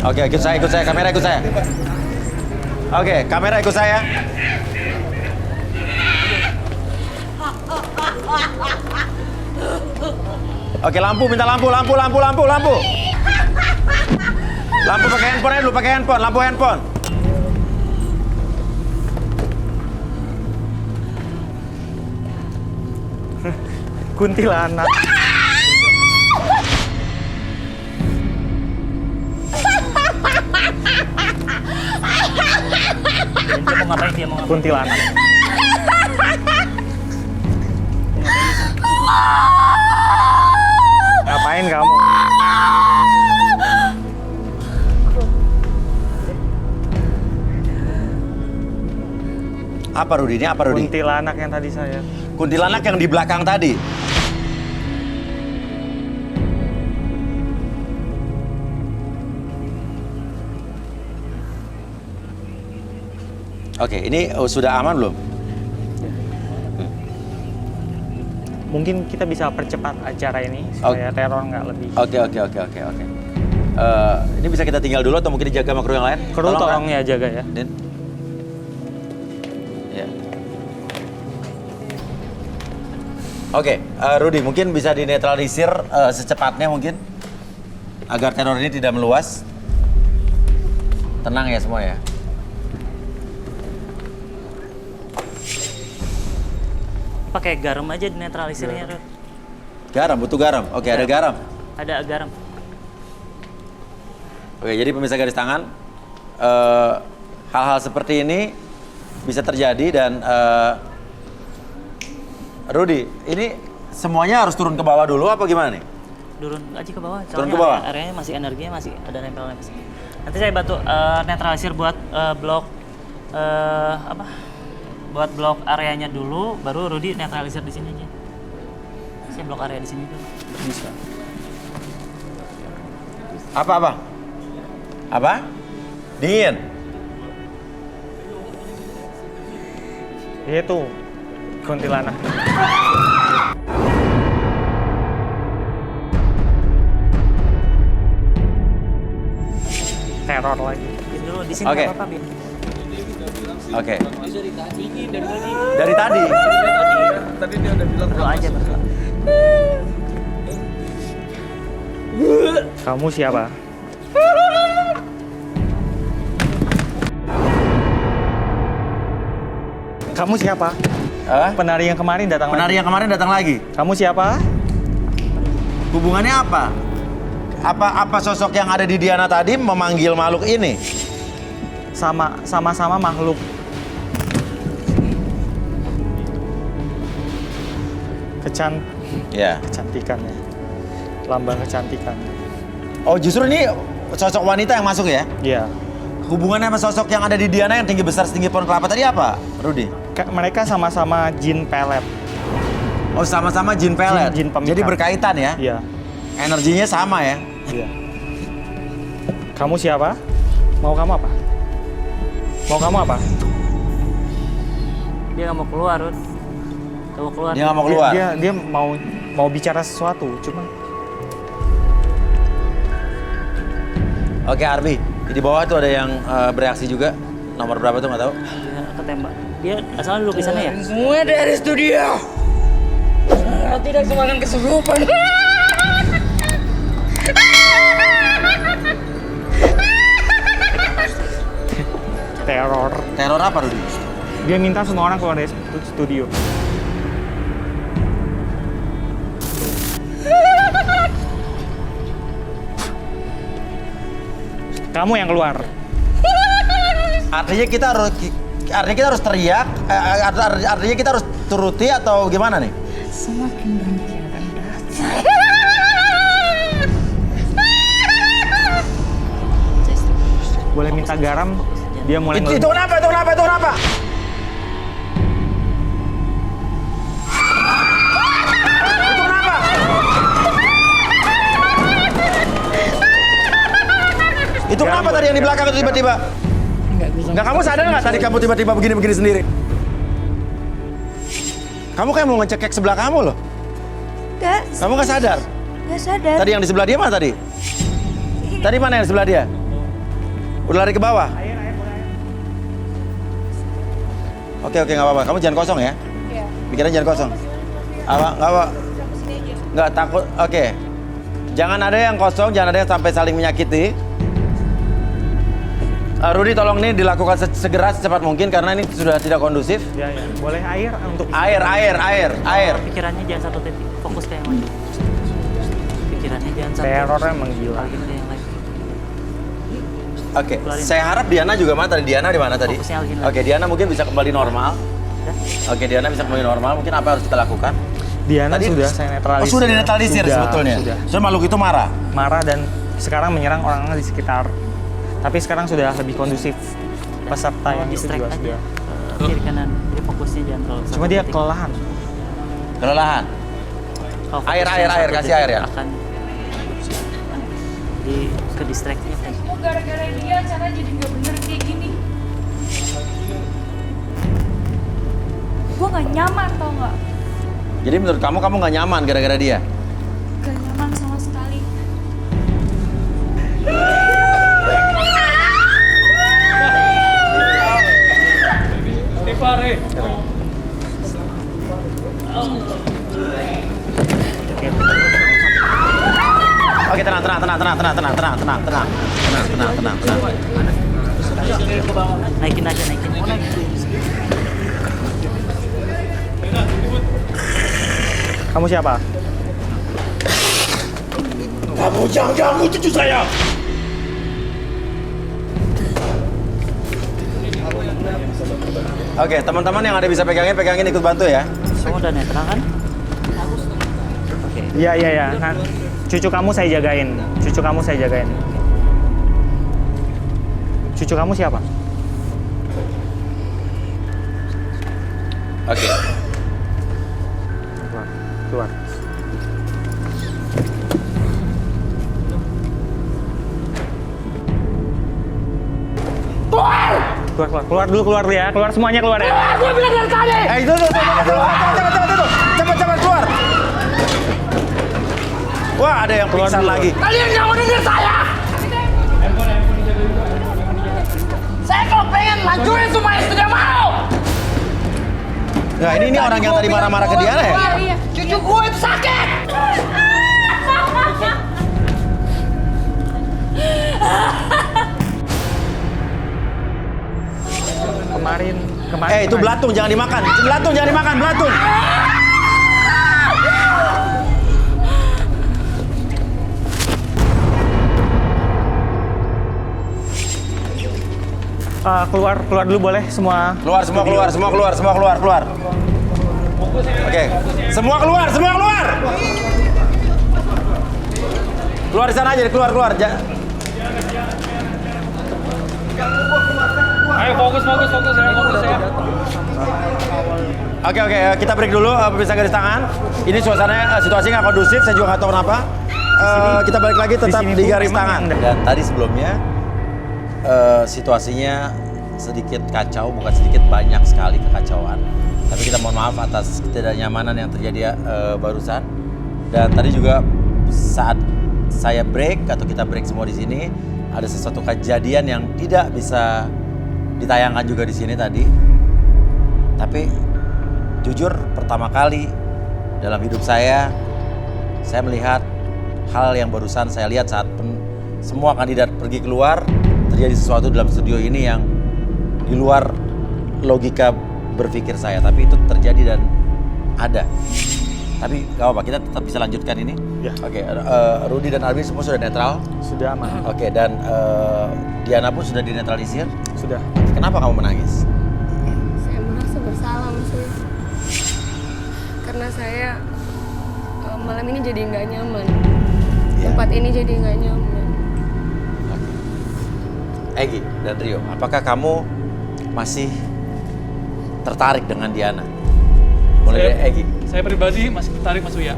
Oke, ikut saya, kamera ikut saya. Oke, kamera ikut saya. Oke, lampu, minta lampu. Lampu pakai handphone dulu, lampu handphone. Kuntilanak. Dia mau ngapain? Kuntilanak. Ngapain kamu? Apa Rudy? Ini apa Rudy? Kuntilanak yang tadi saya. Kuntilanak yang di belakang tadi. Oke, ini sudah aman belum? Mungkin kita bisa percepat acara ini supaya teror nggak lebih. Oke. Ini bisa kita tinggal dulu atau mungkin dijaga sama kru yang lain? Kru tolong ya jaga ya. Din. Ya. Oke, Rudy mungkin bisa dinetralisir secepatnya mungkin agar teror ini tidak meluas. Tenang ya semua ya. Pakai garam aja dinetralisirnya, Rud. Garam, butuh garam. Oke, ada garam. Ada garam. Oke, jadi pemirsa garis tangan, hal-hal seperti ini bisa terjadi dan Rudy, ini semuanya harus turun ke bawah dulu apa gimana nih? Turun aja ke bawah. Turun ke bawah? Areanya masih energinya masih ada nempel-nempel. Nanti saya bantu netralisir buat blok buat blok areanya dulu, baru Rudy netralisir di sini aja. Saya blok area di sini tuh. Bisa. Apa? Dingin. Itu kuntilanak. Teror lagi. Dulu di sini Oke. nggak apa-apa, Bin. Oke. Dari tadi. Tadi dia udah bilang Berdoa aja, berdoa. Kamu siapa? Kamu siapa? Penari yang kemarin datang lagi. Penari yang kemarin datang lagi. Kamu siapa? Hubungannya apa? Apa sosok yang ada di Diana tadi memanggil makhluk ini? Sama-sama makhluk. Kecantikan ya. Lambang kecantikan. Oh, justru ini sosok wanita yang masuk ya? Iya. Hubungannya sama sosok yang ada di Diana yang tinggi besar setinggi pohon kelapa tadi apa, Rudy? Mereka sama-sama jin pelet. Oh, sama-sama jin pelet. Jin pemikat. Jadi berkaitan ya? Iya. Energinya sama ya? Iya. Kamu siapa? Mau kamu apa? Dia nggak mau keluar, Rud. Nggak mau keluar. Dia nggak mau keluar? Dia mau bicara sesuatu, cuma. Oke, Arbi. Di bawah tuh ada yang bereaksi juga. Nomor berapa tuh nggak tahu? Dia ketembak. Dia asalnya duduk di sana ya? Semua dari studio. Tidak semakin kesurupan. Teror. Teror apa, Rudy? Dia minta semua orang keluar dari studio. Kamu yang keluar. Artinya kita harus teriak. Artinya kita harus dituruti atau gimana nih? Semakin banyak yang rendah. Boleh minta garam? Dia mulai Itu kenapa? Itu kenapa? Itu kenapa? Itu kenapa? Itu kenapa tadi yang di belakang itu tiba-tiba? Enggak, kamu sadar nggak tadi kamu tiba-tiba begini-begini sendiri? Kamu kayak mau ngecek sebelah kamu loh. Enggak. Kamu nggak sadar? Nggak sadar. Tadi yang di sebelah dia mana tadi? Tadi mana yang di sebelah dia? Udah lari ke bawah? Oke, nggak apa-apa. Kamu jangan kosong ya? Iya. Pikiran jangan kosong. Nggak apa? Nggak takut? Oke. Jangan ada yang kosong, jangan ada yang sampai saling menyakiti. Rudy, tolong ini dilakukan segera secepat mungkin karena ini sudah tidak kondusif. Ya. Boleh air untuk Air. Pikirannya jangan satu titik, fokus ke yang lain. Pikirannya jangan satu. terornya menggila. Balikin ke yang lain. Oke, saya harap Diana juga mana tadi? Diana di mana tadi? Fokusnya Algin. Oke, Diana mungkin bisa kembali normal. Oke, Diana bisa kembali normal. Mungkin apa yang harus kita lakukan? Diana Tadi- sudah saya netralisir. Oh, sudah dinetralisir sebetulnya. Sudah. So, makhluk itu marah. Marah dan sekarang menyerang orang-orang di sekitar. Tapi sekarang sudah lebih kondusif. Peserta yang itu distract juga aja. sudah. Kiri kanan, jadi fokusnya jangan terlalu satu Cuma dia titik. kelelahan. Kelelahan. Kalau Air, fokusnya satu kasih titik air ya. Akan ke distract-nya kan. Oh, gara-gara dia cara jadi nggak bener kayak gini. Gue nggak nyaman tau nggak? Jadi menurut kamu nggak nyaman gara-gara dia? Gak nyaman sama sekali. Oke, tenang. Naikin aja, naikin. Kamu siapa? Kamu jangan ganggu cucu saya. Oke, teman-teman yang ada bisa pegangin ikut bantu ya. Semua udah netral kan? Oke. Iya. Nah, cucu kamu saya jagain. Cucu kamu siapa? Oke. Keluar. Keluar dulu ya. Keluar semuanya keluar ya. Gue bilang dari tadi. Itu. Cepat keluar. Wah, ada yang pingsan lagi. Kalian nggak mau dengar saya. Saya kalau pengen lanjutin semuanya sudah mau. Nah, ini orang yang tadi marah-marah ke Diana ya? Iya. Cucu gue itu sakit. Kemarin. Itu belatung jangan dimakan. Belatung. Keluar dulu boleh semua. Keluar. Oke. Semua keluar. Keluar di sana aja, keluar. Ayo fokus ya. Oke, kita break dulu pemirsa garis tangan. Ini suasananya situasi nggak kondusif, saya juga nggak tahu kenapa. Kita balik lagi tetap di garis tangan. Dan tadi sebelumnya situasinya sedikit kacau, bukan sedikit, banyak sekali kekacauan. Tapi kita mohon maaf atas ketidaknyamanan yang terjadi barusan. Dan tadi juga saat saya break atau kita break semua di sini, ada sesuatu kejadian yang tidak bisa ditayangkan juga di sini tadi. Tapi jujur pertama kali dalam hidup saya melihat hal yang barusan saya lihat saat semua kandidat pergi keluar. Terjadi sesuatu dalam studio ini yang di luar logika berpikir saya, tapi itu terjadi dan ada. Tapi gak apa-apa, kita tetap bisa lanjutkan ini. Ya. Oke, Rudy dan Alvin semua sudah netral. Sudah aman. Oke, dan Diana pun sudah dinetralisir. Sudah. Kenapa kamu menangis? Saya merasa bersalah, maksudnya. saya malam ini jadi nggak nyaman. Ya. Tempat ini jadi nggak nyaman. Egi dan Rio, apakah kamu masih tertarik dengan Diana? Mulai dari Egi. Saya pribadi masih tertarik Mas Uya.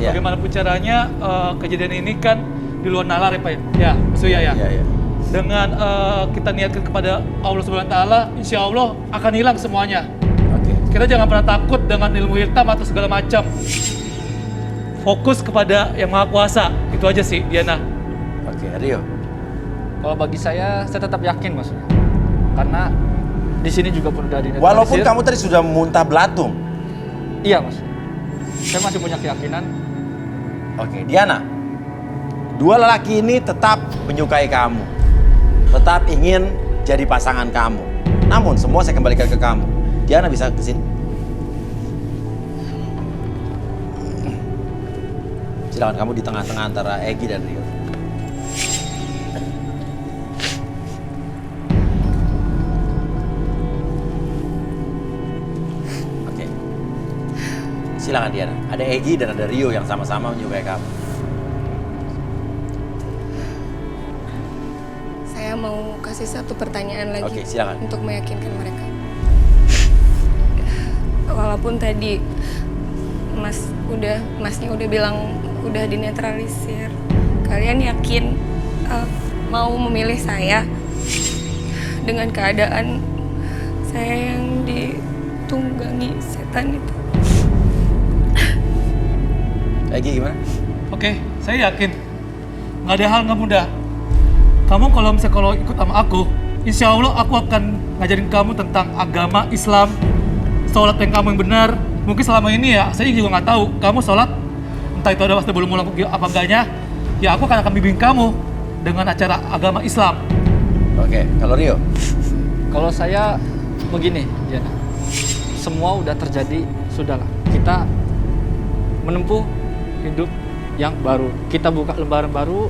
Iya. Bagaimanapun caranya kejadian ini kan di luar nalar ya Pak ya? Ya, Mas Uya ya. Iya, iya. Dengan kita niatkan kepada Allah Subhanahu wa taala, insya Allah akan hilang semuanya. Oke. Kita jangan pernah takut dengan ilmu hitam atau segala macam. Fokus kepada Yang Maha Kuasa. Itu aja sih, Diana. Oke, Rio. Kalau bagi saya tetap yakin Mas. Karena di sini juga pun udah dinetralisir. Walaupun kamu tadi sudah muntah belatung. Iya Mas. Saya masih punya keyakinan. Oke, Diana. Dua lelaki ini tetap menyukai kamu. Tetap ingin jadi pasangan kamu. Namun semua saya kembalikan ke kamu. Diana bisa ke sini. Silakan, kamu di tengah-tengah antara Egi dan Rio. Oke. Silakan Diana. Ada Egi dan ada Rio yang sama-sama menyukai kamu. Saya mau kasih satu pertanyaan lagi. Oke, silakan. Untuk meyakinkan mereka. Walaupun tadi Masnya udah bilang udah dinetralisir. Kalian yakin mau memilih saya dengan keadaan saya yang ditunggangi setan itu? Egi gimana? Oke, saya yakin. Nggak ada hal nggak mudah. Kamu kalau ikut sama aku, insya Allah aku akan ngajarin kamu tentang agama Islam, sholat yang kamu yang benar. Mungkin selama ini ya, saya juga nggak tahu. Kamu sholat, entah itu ada waktu belum mulai apa enggaknya, ya aku akan bimbing kamu dengan acara agama Islam. Oke, kalau Rio? Kalau saya begini, Diana. Semua udah terjadi, sudahlah. Kita menempuh hidup yang baru. Kita buka lembaran baru,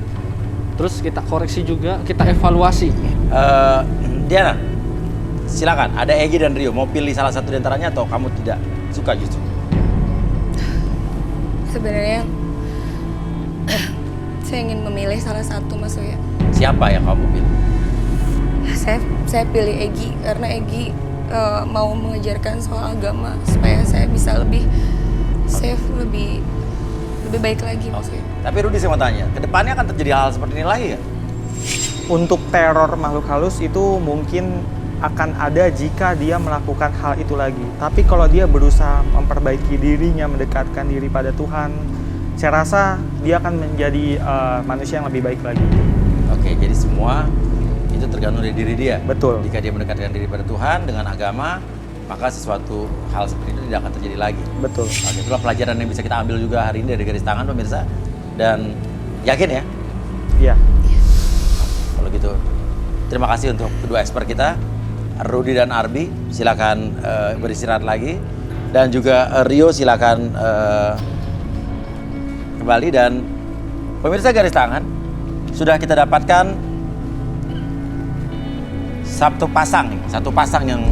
terus kita koreksi juga, kita evaluasi. Diana, silakan. Ada Egi dan Rio. Mau pilih salah satu di antaranya atau kamu tidak suka justru? Sebenarnya saya ingin memilih salah satu, Mas Uya. Siapa yang kamu pilih? Saya pilih Egi karena Egi mau mengajarkan soal agama supaya saya bisa lebih safe, lebih baik lagi, Mas Uya. Tapi Rudi, saya mau tanya, kedepannya akan terjadi hal seperti ini lagi ya? Untuk teror makhluk halus itu mungkin akan ada jika dia melakukan hal itu lagi. Tapi kalau dia berusaha memperbaiki dirinya, mendekatkan diri pada Tuhan, saya rasa dia akan menjadi manusia yang lebih baik lagi. Oke, jadi semua itu tergantung dari diri dia. Betul. Jika dia mendekatkan diri pada Tuhan dengan agama, maka sesuatu hal seperti itu tidak akan terjadi lagi. Betul. Oke, itulah pelajaran yang bisa kita ambil juga hari ini dari garis tangan pemirsa. Dan yakin ya? Iya. Kalau gitu, terima kasih untuk kedua expert kita, Rudi dan Arbi. Silakan beristirahat lagi. Dan juga Rio silakan kembali. Dan pemirsa garis tangan, sudah kita dapatkan satu pasang yang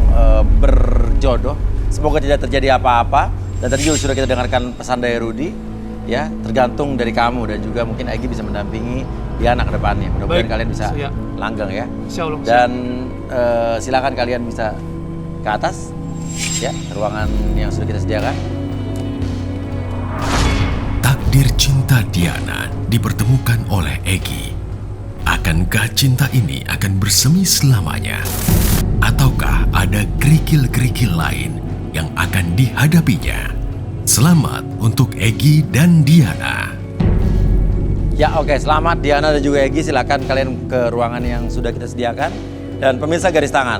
berjodoh. Semoga tidak terjadi apa-apa. Dan tadi juga sudah kita dengarkan pesan dari Rudi, ya, tergantung dari kamu dan juga mungkin Egi bisa mendampingi Diana ke depannya. Mudah-mudahan kalian bisa langgeng ya. Insya Allah. Dan silakan kalian bisa ke atas, ya, ke ruangan yang sudah kita sediakan. Takdir cinta Diana dipertemukan oleh Egi. Akankah cinta ini akan bersemi selamanya? Ataukah ada kerikil-kerikil lain yang akan dihadapinya? Selamat untuk Egi dan Diana. Ya, oke, selamat Diana dan juga Egi. Silakan kalian ke ruangan yang sudah kita sediakan. Dan pemirsa garis tangan,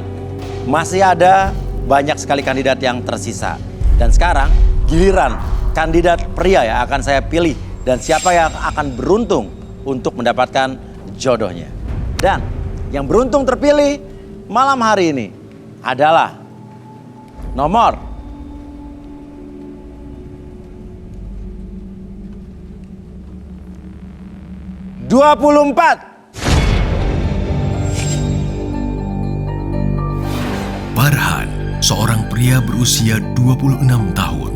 masih ada banyak sekali kandidat yang tersisa. Dan sekarang giliran kandidat pria yang akan saya pilih dan siapa yang akan beruntung untuk mendapatkan jodohnya. Dan yang beruntung terpilih malam hari ini adalah nomor 24. Farhan, seorang pria berusia 26 tahun.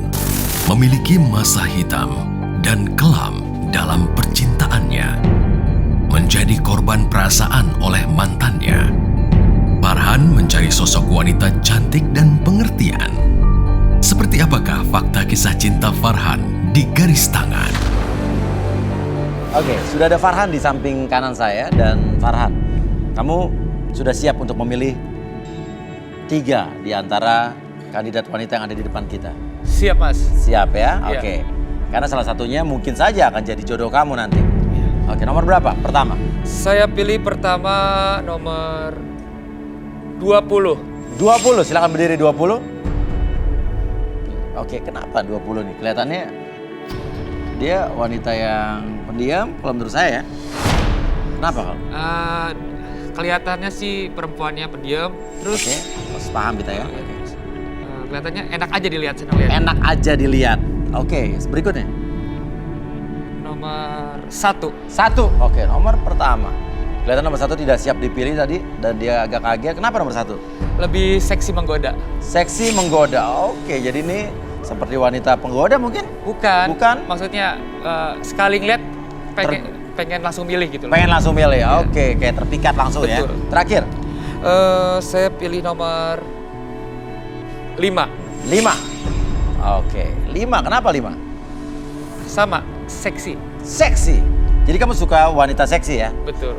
memiliki masa hitam dan kelam dalam percintaannya. Menjadi korban perasaan oleh mantannya, Farhan mencari sosok wanita cantik dan pengertian. Seperti apakah fakta kisah cinta Farhan di Garis Tangan? Oke, sudah ada Farhan di samping kanan saya. Dan Farhan, kamu sudah siap untuk memilih 3 di antara kandidat wanita yang ada di depan kita? Siap, Mas. Siap ya? Iya. Oke. Karena salah satunya mungkin saja akan jadi jodoh kamu nanti. Oke, nomor berapa? Pertama. Saya pilih pertama nomor 20. 20, silakan berdiri 20. Oke, kenapa 20 nih? Kelihatannya dia wanita yang pendiam kalau menurut saya ya. Kenapa kalau? Kelihatannya sih perempuannya pendiam. Terus Oke, harus paham kita ya. kelihatannya enak aja dilihat, senang lihat. Enak aja dilihat. Oke, berikutnya. Nomor 1. 1. Oke, nomor pertama. Kelihatan nomor 1 tidak siap dipilih tadi dan dia agak kaget. Kenapa nomor 1? Lebih seksi menggoda. Seksi menggoda. Oke, jadi ini seperti wanita penggoda mungkin? Bukan. Bukan? Maksudnya sekali ngeliat pengen langsung milih gitu loh. Pengen langsung milih. Iya. Oke, kayak terpikat langsung ya. Betul. Terakhir. Saya pilih nomor 5. 5. Oke, 5. Kenapa 5? Sama, seksi. Seksi. Jadi kamu suka wanita seksi ya? Betul.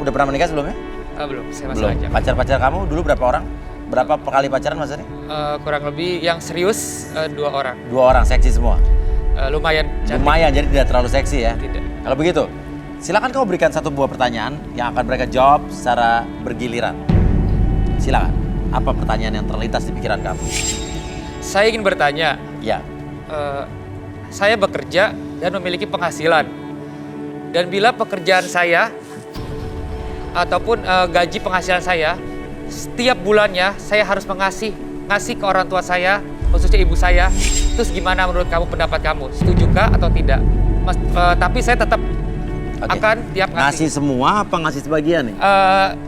Udah pernah menikah sebelumnya? Belum, saya masih Belum. lajang. Pacar-pacar kamu dulu berapa orang? Berapa kali pacaran Mas Ani? Kurang lebih yang serius 2 orang. 2 orang seksi semua? Lumayan cantik. Lumayan, jadi tidak terlalu seksi ya? Tidak. Kalau begitu, silakan kamu berikan 1 buah pertanyaan yang akan mereka jawab secara bergiliran. Silakan. Apa pertanyaan yang terlintas di pikiran kamu? Saya ingin bertanya. Ya. Saya bekerja dan memiliki penghasilan. Dan bila pekerjaan saya ataupun gaji penghasilan saya, setiap bulannya saya harus ngasih ke orang tua saya, khususnya ibu saya. Terus gimana menurut kamu, pendapat kamu? Setujukah atau tidak? Tapi saya tetap akan tiap ngasih semua apa ngasih sebagian nih?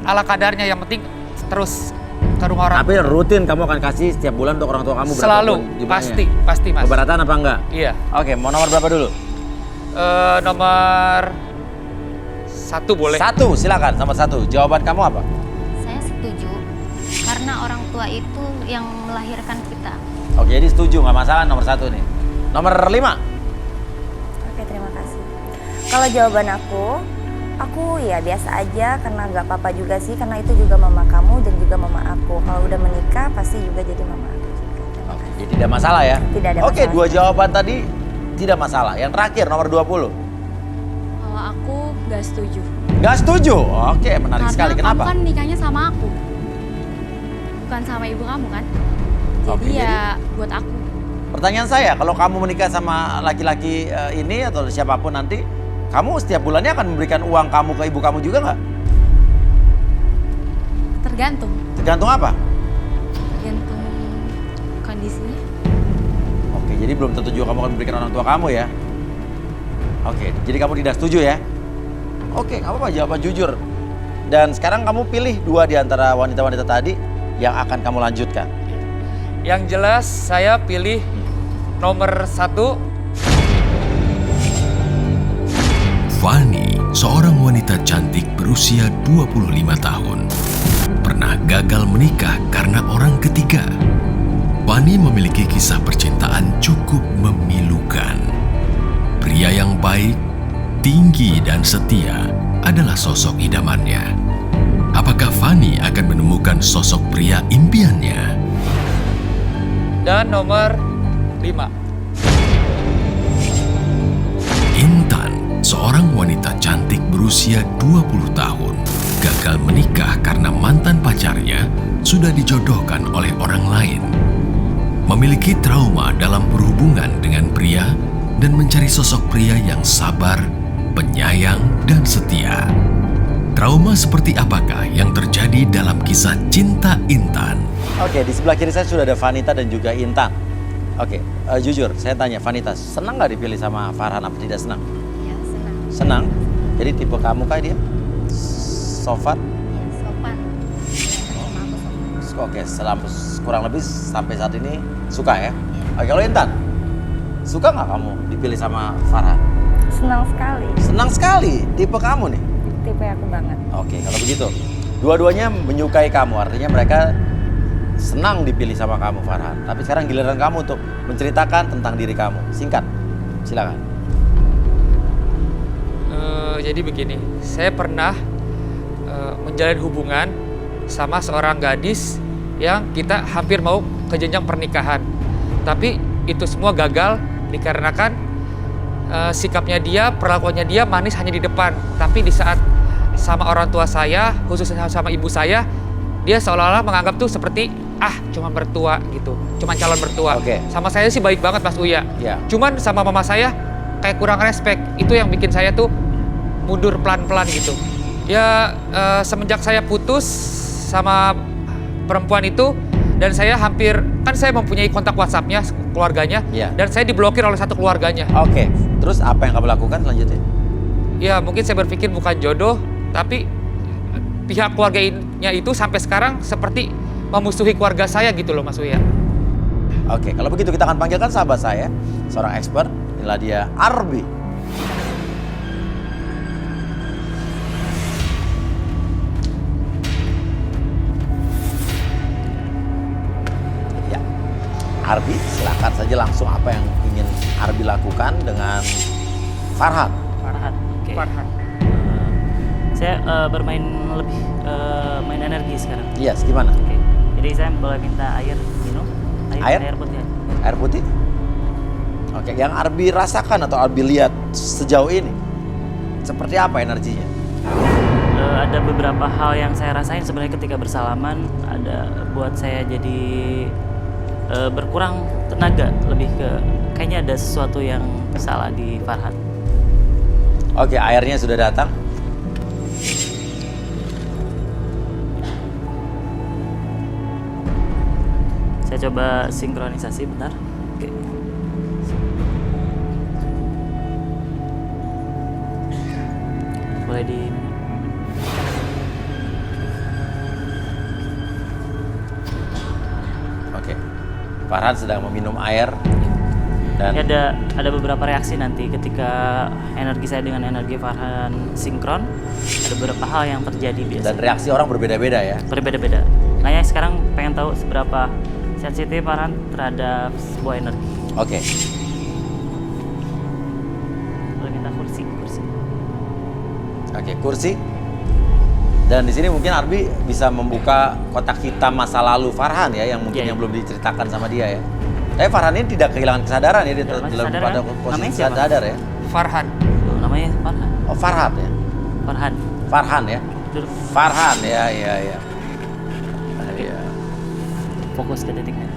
Ala kadarnya, yang penting terus ke rumah orang. Tapi rutin kamu akan kasih setiap bulan untuk orang tua kamu? Selalu, jumlahnya? pasti Mas. Keberatan apa enggak? Iya. Oke, mau nomor berapa dulu? Nomor 1 boleh. 1, silakan. Nomor 1. Jawaban kamu apa? Saya setuju karena orang tua itu yang melahirkan kita. Oke, jadi setuju, nggak masalah nomor 1 nih. Nomor 5. Oke, terima kasih. Kalau jawaban aku ya biasa aja, karena nggak apa-apa juga sih, karena itu juga mama kamu dan juga mama aku. Kalau udah menikah pasti juga jadi mama aku juga. Oke, jadi tidak masalah ya? Tidak ada Oke, masalah. 2 jawaban tadi tidak masalah. Yang terakhir, nomor 20. Kalau aku nggak setuju. Nggak setuju? Oke, menarik sekali. Kenapa? Kamu kan nikahnya sama aku, bukan sama ibu kamu kan? Jadi Oke, ya buat aku. Pertanyaan saya, kalau kamu menikah sama laki-laki ini atau siapapun nanti, kamu setiap bulannya akan memberikan uang kamu ke ibu kamu juga nggak? Tergantung. Tergantung apa? Tergantung kondisinya. Oke, jadi belum tentu juga kamu akan memberikan orang tua kamu ya? Oke, jadi kamu tidak setuju ya? Oke, nggak apa-apa, jawaban jujur. Dan sekarang kamu pilih 2 di antara wanita-wanita tadi yang akan kamu lanjutkan. Yang jelas saya pilih nomor 1. Fani, seorang wanita cantik berusia 25 tahun, pernah gagal menikah karena orang ketiga. Fani memiliki kisah percintaan cukup memilukan. Pria yang baik, tinggi dan setia adalah sosok idamannya. Apakah Fani akan menemukan sosok pria impiannya? Dan nomor 5. Intan, seorang wanita cantik berusia 20 tahun, gagal menikah karena mantan pacarnya sudah dijodohkan oleh orang lain. Memiliki trauma dalam berhubungan dengan pria dan mencari sosok pria yang sabar, penyayang, dan setia. Trauma seperti apakah yang terjadi dalam kisah cinta Intan? Oke, di sebelah kiri saya sudah ada Vanita dan juga Intan. Oke, jujur, saya tanya Vanita, senang nggak dipilih sama Farhan apa tidak senang? Ya, senang. Senang? Jadi tipe kamu kayak dia? So far? Ya, sopan. Ya, terima aku sopan. Oke, kurang lebih sampai saat ini suka ya? Oke, kalau Intan? Suka nggak kamu dipilih sama Farhan? Senang sekali. Senang sekali, tipe kamu nih. Tipe aku banget. Oke, kalau begitu, dua-duanya menyukai kamu, artinya mereka senang dipilih sama kamu, Farhan. Tapi sekarang giliran kamu untuk menceritakan tentang diri kamu. Singkat, silakan. Jadi begini, saya pernah menjalin hubungan sama seorang gadis yang kita hampir mau ke jenjang pernikahan. Tapi itu semua gagal dikarenakan sikapnya dia, perlakuannya dia manis hanya di depan. Tapi di saat sama orang tua saya, khususnya sama ibu saya, dia seolah-olah menganggap tuh seperti cuma mertua gitu, cuma calon mertua. Oke. Sama saya sih baik banget Mas Uya. Ya. Cuman sama mama saya kayak kurang respect. Itu yang bikin saya tuh mundur pelan-pelan gitu. Ya semenjak saya putus sama perempuan itu, dan saya hampir, kan saya mempunyai kontak WhatsApp-nya keluarganya, Ya. dan saya diblokir oleh satu keluarganya. Oke, terus apa yang kamu lakukan selanjutnya? Ya mungkin saya berpikir bukan jodoh, tapi pihak keluarganya itu sampai sekarang seperti memusuhi keluarga saya gitu loh Mas Uya. Oke, kalau begitu kita akan panggilkan sahabat saya, seorang expert, inilah dia Arbi. Ya, Arbi, silakan saja langsung apa yang ingin Arbi lakukan dengan Farhan. Farhan, oke. Farhan. Saya bermain lebih main energi sekarang. Yes, gimana? Oke. Jadi saya boleh minta air minum, air putih. Air putih? Oke, yang Arbi rasakan atau Arbi lihat sejauh ini, seperti apa energinya? Ada beberapa hal yang saya rasain sebenarnya ketika bersalaman, ada buat saya jadi berkurang tenaga, lebih ke kayaknya ada sesuatu yang salah di Farhan. Oke, airnya sudah datang. Saya coba sinkronisasi bentar. Oke. Boleh di Oke. Farhan sedang meminum air dan Ini ada beberapa reaksi nanti ketika energi saya dengan energi Farhan sinkron. Ada beberapa hal yang terjadi biasanya. dan reaksi orang berbeda-beda ya. Berbeda-beda. Makanya sekarang pengen tahu seberapa sensitif Farhan terhadap sebuah energi. Oke. Boleh minta kursi. Oke, kursi. Dan di sini mungkin Arbi bisa membuka kotak hitam masa lalu Farhan ya, yang mungkin Iya, yang iya. belum diceritakan sama dia ya. Tapi Farhan ini tidak kehilangan kesadaran ya, dia Ya, masih dalam sadar pada kan? posisi Namanya siapa? sadar ya. Farhan. Oh, namanya Farhan. Oh, Farhan ya. Farhan. Farhan ya. Duduk. Farhan ya. Fokus ke detik merah.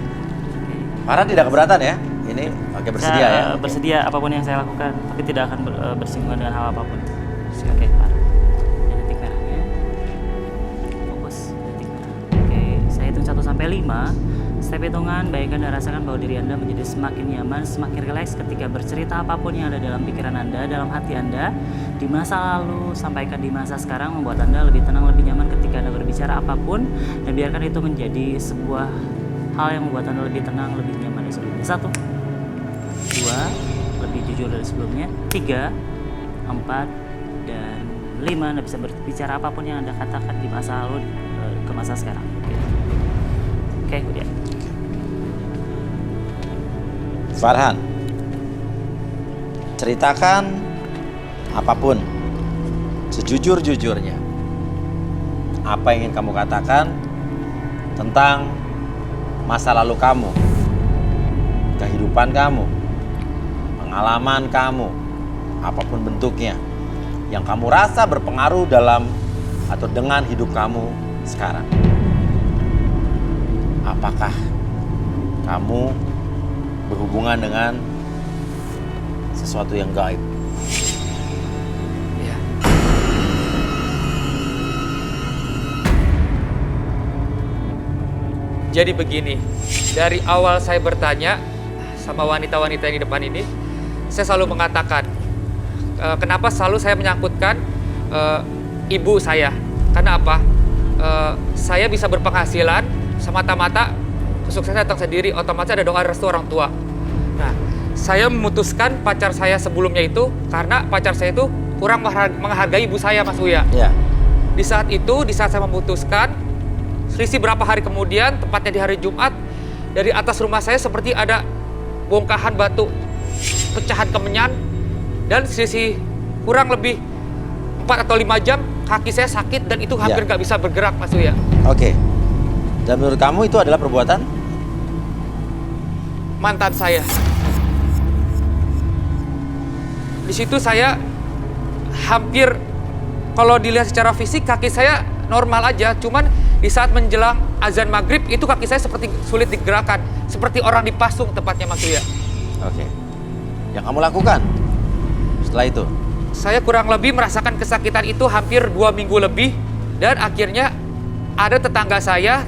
Farhan tidak keberatan ya? Ini oke, bersedia Saya, ya. bersedia apapun yang saya lakukan, tapi tidak akan bersinggungan dengan hal apapun. Oke, Farhan. Ini detik merahnya. Fokus detik merah. Oke, saya hitung 1 sampai 5. Setiap hitungan, bayangkan dan rasakan bahwa diri Anda menjadi semakin nyaman, semakin rileks ketika bercerita apapun yang ada dalam pikiran Anda, dalam hati Anda, di masa lalu, sampaikan di masa sekarang, membuat Anda lebih tenang, lebih nyaman ketika Anda berbicara apapun, dan biarkan itu menjadi sebuah hal yang membuat Anda lebih tenang, lebih nyaman dari sebelumnya. 1, 2, lebih jujur dari sebelumnya. 3, 4, dan 5. Anda bisa berbicara apapun yang Anda katakan di masa lalu ke masa sekarang. Oke, kemudian. Farhan, ceritakan apapun sejujur-jujurnya. Apa yang ingin kamu katakan tentang masa lalu kamu, kehidupan kamu, pengalaman kamu, apapun bentuknya, yang kamu rasa berpengaruh dalam atau dengan hidup kamu sekarang. Apakah kamu berhubungan dengan sesuatu yang gaib? Ya. Jadi begini, dari awal saya bertanya sama wanita-wanita yang di depan ini, saya selalu mengatakan, kenapa selalu saya menyangkutkan ibu saya? Karena apa? Saya bisa berpenghasilan semata-mata kesuksesan datang sendiri, otomatis ada doa restu orang tua. Nah, saya memutuskan pacar saya sebelumnya itu karena pacar saya itu kurang menghargai ibu saya, Mas Uya. Ya. Di saat itu, di saat saya memutuskan, selisih berapa hari kemudian, tepatnya di hari Jumat, dari atas rumah saya seperti ada bongkahan batu, pecahan kemenyan, dan selisih kurang lebih 4 atau 5 jam, kaki saya sakit dan itu hampir nggak bisa bergerak, Mas Uya. Oke. Dan menurut kamu itu adalah perbuatan? Mantan saya. Di situ saya hampir, kalau dilihat secara fisik kaki saya normal aja, cuman di saat menjelang azan maghrib itu kaki saya seperti sulit digerakkan, seperti orang dipasung tepatnya, Mas Uya. Oke. Yang kamu lakukan setelah itu? Saya kurang lebih merasakan kesakitan itu hampir 2 minggu lebih, dan akhirnya ada tetangga saya,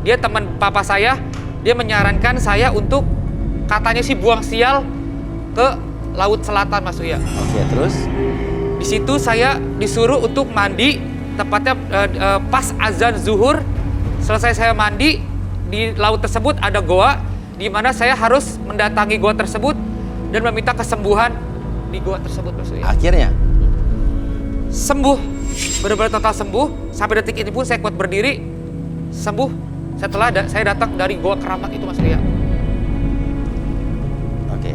dia teman papa saya, dia menyarankan saya untuk katanya sih buang sial ke Laut Selatan, Mas Uya. Oke, terus? Di situ saya disuruh untuk mandi, tepatnya pas azan zuhur. Selesai saya mandi, di laut tersebut ada goa, di mana saya harus mendatangi goa tersebut dan meminta kesembuhan di goa tersebut, Mas Uya. Akhirnya? Sembuh, benar-benar total sembuh. Sampai detik ini pun saya kuat berdiri, sembuh setelah saya datang dari goa keramat itu, Mas Uya. Oke.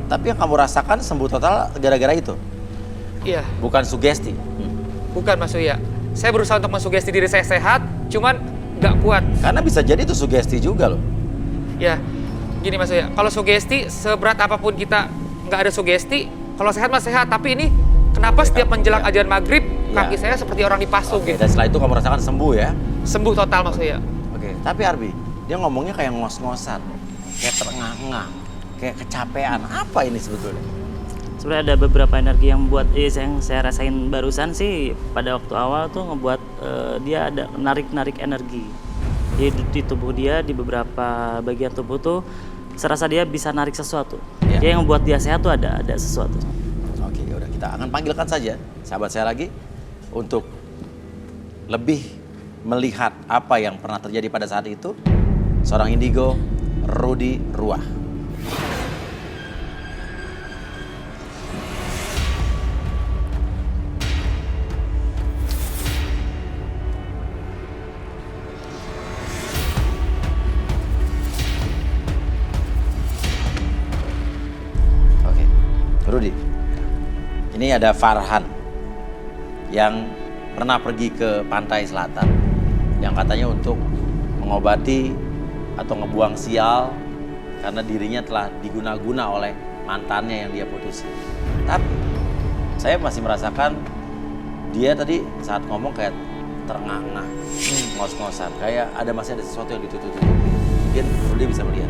Tapi yang kamu rasakan sembuh total gara-gara itu? Iya. Bukan sugesti? Bukan, Mas Uya. Saya berusaha untuk mensugesti diri saya sehat, cuman nggak kuat. Karena bisa jadi itu sugesti juga loh. Ya, gini Mas Uya, kalau sugesti seberat apapun kita nggak ada sugesti, kalau sehat mas sehat. Tapi ini kenapa setiap menjelang azan maghrib kaki saya seperti orang dipasung gitu. Dan setelah itu kamu rasakan sembuh ya? Sembuh total, Mas Uya. Oke, tapi Arbi, dia ngomongnya kayak ngos-ngosan, kayak terengah-engah, kayak kecapean. Apa ini sebetulnya? Sebenarnya ada beberapa energi yang buat yang saya rasain barusan sih pada waktu awal tuh ngebuat dia ada narik energi di tubuh dia, di beberapa bagian tubuh tuh serasa dia bisa narik sesuatu. Dia yang membuat dia sehat tuh ada sesuatu. Oke, yaudah kita akan panggilkan saja sahabat saya lagi untuk lebih melihat apa yang pernah terjadi pada saat itu. Seorang indigo, Rudy Ruah. Rudy, ini ada Farhan yang pernah pergi ke pantai selatan yang katanya untuk mengobati atau ngebuang sial karena dirinya telah diguna-guna oleh mantannya yang dia putusin. Tapi saya masih merasakan dia tadi saat ngomong kayak terengah-engah, ngos-ngosan, kayak masih ada sesuatu yang ditutup-tutupi. Mungkin Rudy bisa melihat.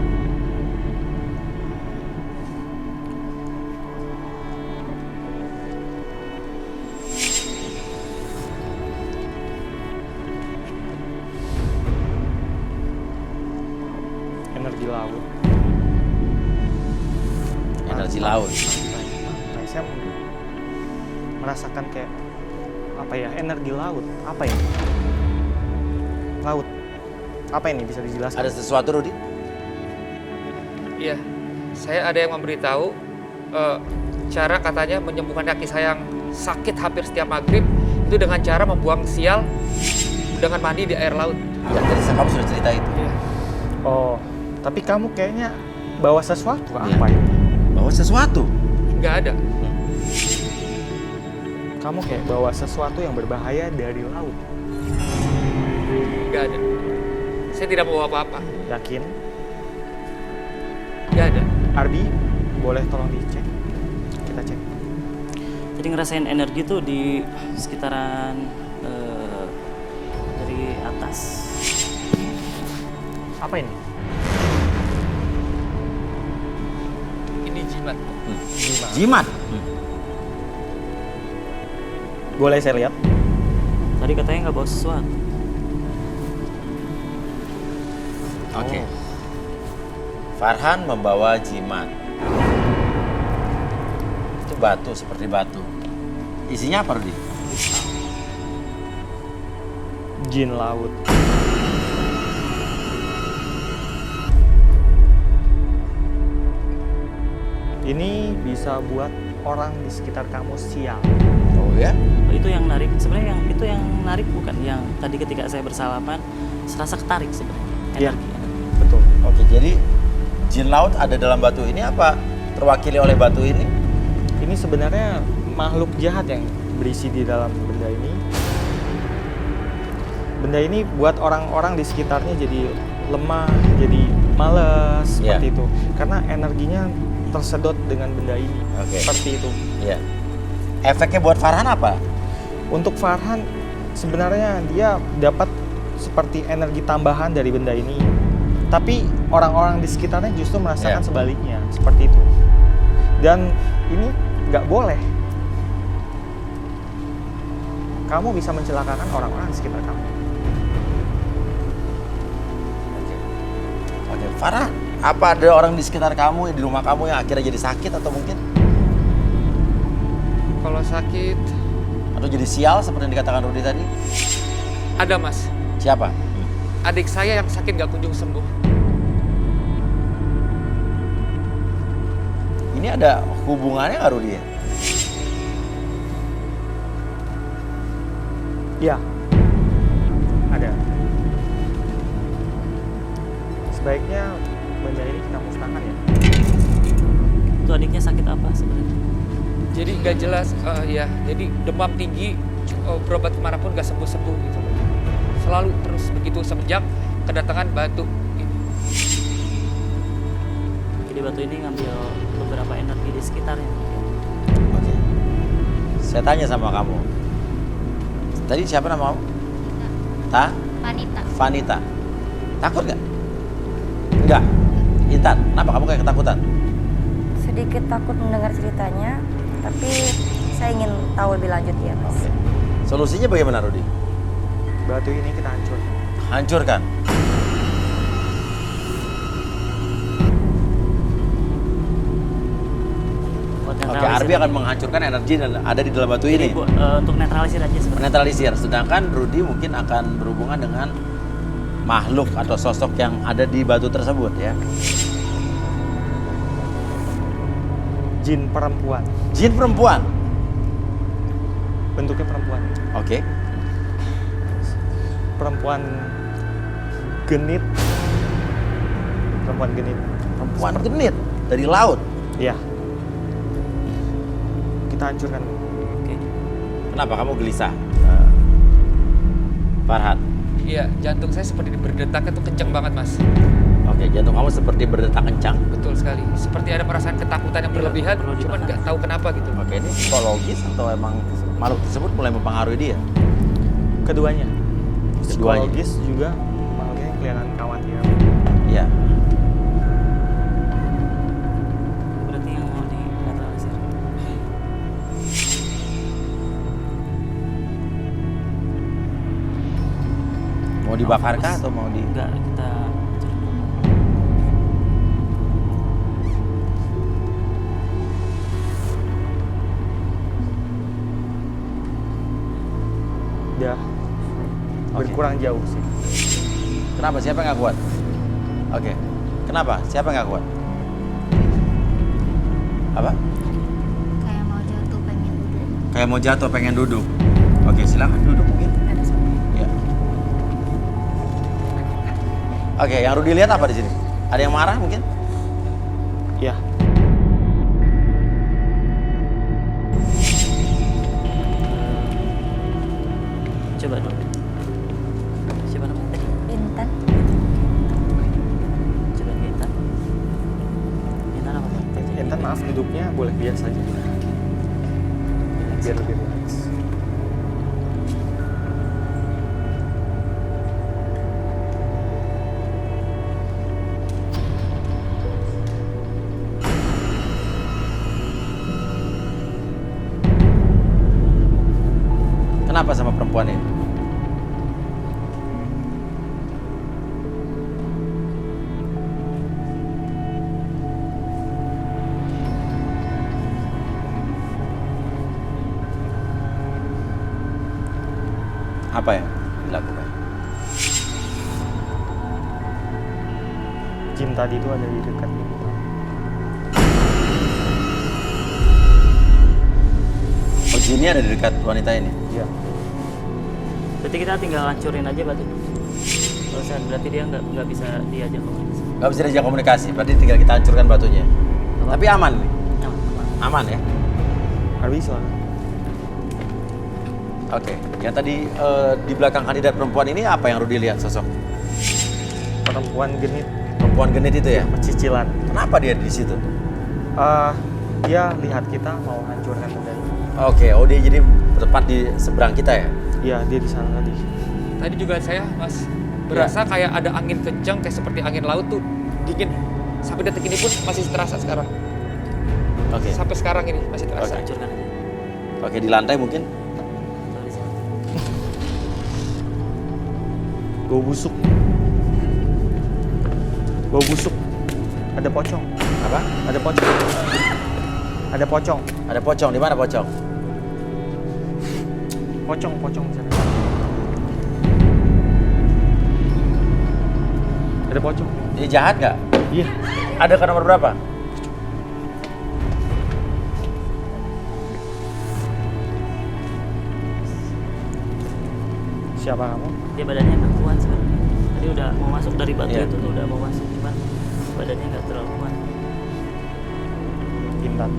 Energi laut. Energi laut. Pantai. Saya merasakan kayak apa ya, energi laut. Apa ya? Laut. Apa ini bisa dijelaskan? Ada sesuatu, Rudy? Iya, saya ada yang memberitahu cara katanya menyembuhkan kaki saya yang sakit hampir setiap maghrib itu dengan cara membuang sial dengan mandi di air laut. Ya, tadi kamu sudah cerita itu. Iya. Oh, tapi kamu kayaknya bawa sesuatu. Apa itu? Bawa sesuatu? Nggak ada. Kamu kayak bawa sesuatu yang berbahaya dari laut. Nggak ada. Saya tidak bawa apa-apa. Yakin? Nggak ada. Arbi, boleh tolong dicek? Kita cek. Jadi ngerasain energi tuh di sekitaran dari atas. Apa ini? Ini jimat. Jimat? Boleh saya lihat? Tadi katanya nggak bawa sesuatu. Oke. Farhan membawa jimat. Itu batu, seperti batu. Isinya apa, Rudy? Jin laut. Ini bisa buat orang di sekitar kamu sial. Oh ya? Itu yang narik, sebenarnya itu yang narik bukan yang tadi ketika saya bersalaman serasa ketarik sebenarnya. Iya, Energi. betul. Oke, jadi jin laut ada dalam batu ini apa terwakili oleh batu ini? Ini sebenarnya makhluk jahat yang berisi di dalam benda ini. Benda ini buat orang-orang di sekitarnya jadi lemah, jadi males, seperti itu. Karena energinya tersedot dengan benda ini. Oke. Seperti itu. Iya. Efeknya buat Farhan apa? Untuk Farhan sebenarnya dia dapat seperti energi tambahan dari benda ini. Tapi orang-orang di sekitarnya justru merasakan sebaliknya, seperti itu. Dan ini nggak boleh. Kamu bisa mencelakakan orang-orang di sekitar kamu. Oke, Farhan, apa ada orang di sekitar kamu, di rumah kamu yang akhirnya jadi sakit atau mungkin? Kalau sakit, Atau jadi sial seperti yang dikatakan Rudi tadi? ada mas. Siapa? Adik saya yang sakit gak kunjung sembuh. Ini ada hubungannya nggak Rudi ya? Ya, ada. Sebaiknya benda ini kita musnahkan ya. Itu adiknya sakit apa sebenarnya? Jadi gak jelas, ya. Jadi demam tinggi, berobat kemanapun gak sembuh-sembuh gitu loh. Selalu terus begitu semenjak kedatangan batu ini. Jadi batu ini ngambil beberapa energi di sekitarnya. Oke. Saya tanya sama kamu. Tadi siapa nama kamu? Vanita. Vanita. Takut nggak? Enggak. Intan, kenapa kamu kayak ketakutan? Sedikit takut mendengar ceritanya, tapi saya ingin tahu lebih lanjut ya mas. Oke. Solusinya bagaimana Rudi? Batu ini kita hancurkan. Hancurkan. Oke, Arbi akan menghancurkan energi yang ada di dalam batu ini. Untuk netralisir aja sebenarnya. Menetralisir. Sedangkan Rudi mungkin akan berhubungan dengan makhluk atau sosok yang ada di batu tersebut ya. Jin perempuan. Jin perempuan. Bentuknya perempuan. Oke. Perempuan genit. Perempuan genit. Perempuan genit dari laut. Iya. Kita hancurkan. Oke. Kenapa kamu gelisah? Farhan. Iya, jantung saya seperti berdetak itu kenceng banget mas. Oke, jantung kamu seperti berdetak kencang. Betul sekali. Seperti ada perasaan ketakutan yang berlebihan, cuman nggak tahu kenapa gitu. Oke, ini psikologis atau emang makhluk tersebut mulai mempengaruhi dia? Keduanya. Keduanya. Psikologis juga makhluknya kelihatan khawatir. Iya. Berarti yang mau di netralisir. Mau dibakarkah atau mau di? Enggak, kita Udah berkurang jauh sih. Kenapa? Siapa yang nggak kuat? Oke. Kenapa? Siapa yang nggak kuat? Apa? Kayak mau jatuh pengen duduk. Kayak mau jatuh pengen duduk. Oke, silakan duduk mungkin. Ya. Oke, yang Rudi lihat apa di sini? Ada yang marah mungkin? Ya. coba dulu. Siapa namanya tadi? Intan. Coba Intan. Intan apa? Intan maaf duduknya boleh biasa aja. Biar lebih relax. Kenapa sama perempuan ini? Apa yang dilakukan? Jin tadi itu ada di dekat ini. Jinnya ada di dekat wanita ini. Iya. Berarti kita tinggal hancurin aja batu. Kalau saya berarti dia nggak bisa diajak komunikasi. Nggak bisa diajak komunikasi, berarti tinggal kita hancurkan batunya. Tapi aman nih. Aman ya. Nggak bisa. Oke, yang tadi di belakang kandidat perempuan ini apa yang Rudi lihat sosok? Perempuan genit. Perempuan genit itu ya? Cicilan. Kenapa dia di situ? Dia lihat kita mau hancurkan benda itu. Oke, oh dia jadi tepat di seberang kita ya? Iya, dia di sana tadi. Tadi juga saya, Mas, berasa kayak ada angin kencang, kayak seperti angin laut tuh, dingin. Sampai detik ini pun masih terasa sekarang. Oke. Sampai sekarang ini masih terasa. Hancurkan aja. Oke, di lantai mungkin? Bau busuk. Bau busuk. Ada pocong. Apa? Ada pocong. Ada pocong. Ada pocong, di mana pocong? Pocong di sana. Ada pocong. Dia jahat nggak? Iya. Ada ke nomor berapa? Siapa kamu? Dia badannya nggak kuat sebenarnya. Tadi udah mau masuk dari batu Iya. itu tuh udah mau masuk, cuman badannya nggak terlalu kuat. Intan.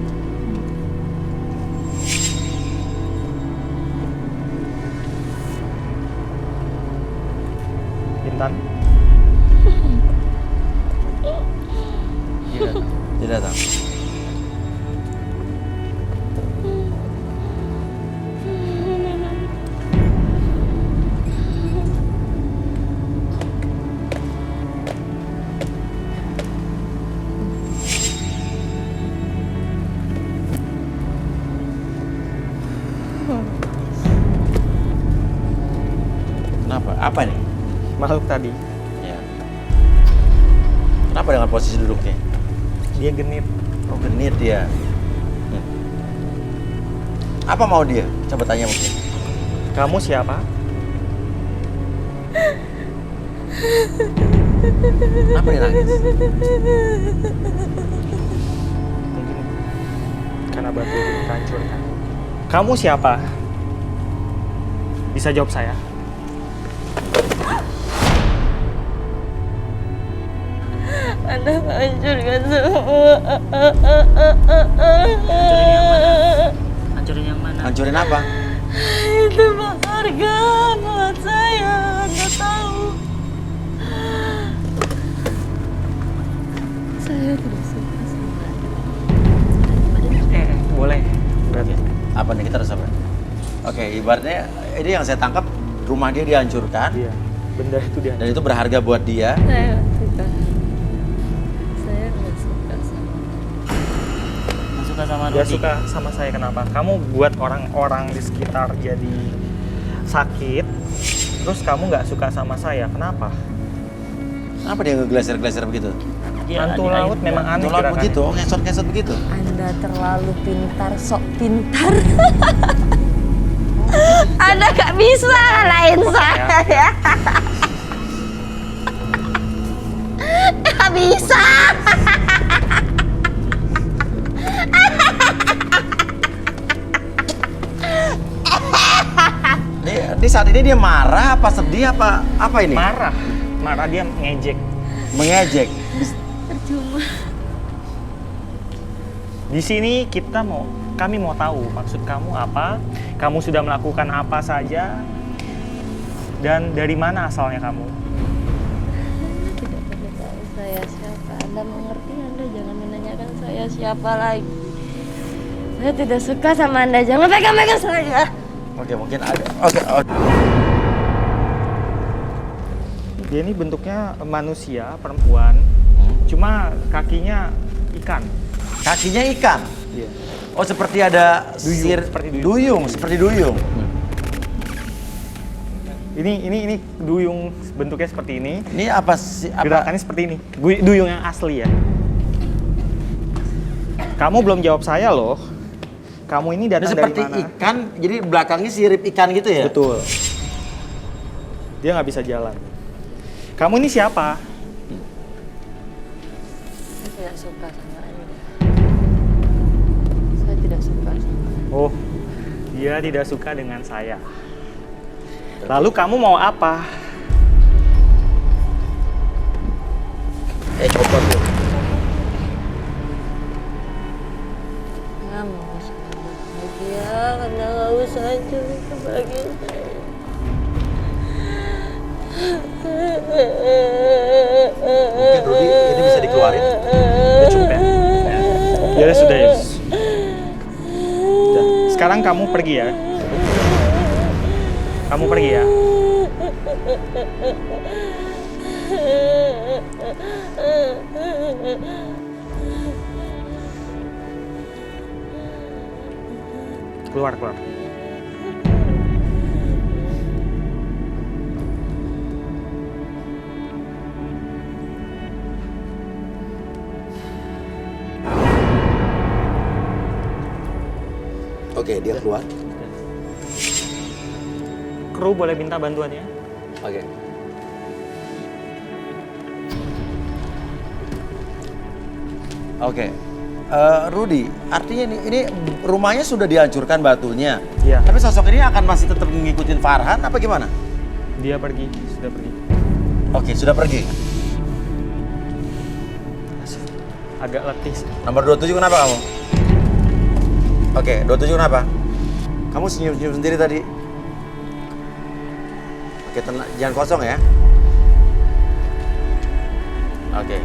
Intan. Dia datang. Kenapa? Apa nih? Makhluk tadi. Ya. Kenapa dengan posisi duduknya? Dia genit. Oh, genit dia. Apa mau dia? Coba tanya mungkin. Kamu siapa? Kenapa dia nangis? Mungkin karena batu itu hancurkan. Kamu siapa? Bisa jawab saya? Anda hancurkan semua. Hancurin yang mana? Hancurin apa? Itu berharga buat saya, Anda tahu. Saya tidak suka sama Boleh. Oke. Apa nih kita harus apa? Oke, ibaratnya ini yang saya tangkap rumah dia dihancurkan. Iya. Benda itu dia. Dan itu berharga buat dia. Saya nggak suka. Saya nggak suka sama. Nggak suka sama Dia Rudi. suka sama saya kenapa? Kamu buat orang-orang di sekitar jadi sakit. Terus kamu nggak suka sama saya. Kenapa? Kenapa dia ngegleser-gleser begitu? Dia Hantu adik- laut memang aneh Tolak gerakannya. begitu, ngesot-ngesot begitu. Anda terlalu pintar, sok pintar. Anda nggak bisa ngalahin saya ya. Nggak bisa. Ini saat ini dia marah apa sedih apa ini? Marah. Marah, dia ngejek. Mengejek. Percuma. Di sini kami mau tahu maksud kamu apa, kamu sudah melakukan apa saja, dan dari mana asalnya kamu. Anda tidak perlu tahu saya siapa. Anda mengerti, Anda jangan menanyakan saya siapa lagi. Saya tidak suka sama Anda, jangan pegang-pegang saya. Oke, mungkin ada. Oke. Dia ini bentuknya manusia, perempuan, cuma kakinya ikan. Kakinya ikan. Iya. Oh, seperti ada Duyung, seperti duyung. Duyung, seperti duyung. Ini duyung bentuknya seperti ini. Ini apa sih? Gerakannya seperti ini. Duyung yang asli ya. Kamu belum jawab saya loh. Kamu ini Ini datang dari seperti mana? ikan, jadi belakangnya sirip ikan gitu ya? Betul. Dia nggak bisa jalan. Kamu ini siapa? Saya tidak suka sama Anda. Saya tidak suka sama Anda. Oh, Dia tidak suka dengan saya. Lalu kamu mau apa? Copot tuh. Nggak mau sama bahagia karena nggak usah hancurin kebahagiaan saya. Mungkin Rudy ini bisa dikeluarin. Udah cukup ya? Ya sudah Yus. Udah. Sekarang kamu pergi ya. Kamu pergi ya. Keluar. Oke, dia keluar. Kru boleh minta bantuannya? Oke. Oke. Rudy, artinya ini rumahnya sudah dihancurkan batunya. Iya. Tapi sosok ini akan masih tetap ngikutin Farhan apa gimana? Dia pergi, sudah pergi. Oke, sudah pergi. Agak letih sih. Nomor 27 kenapa kamu? Oke, 27 kenapa? Kamu senyum-senyum sendiri tadi. Oke, tenang, jangan kosong ya. Oke.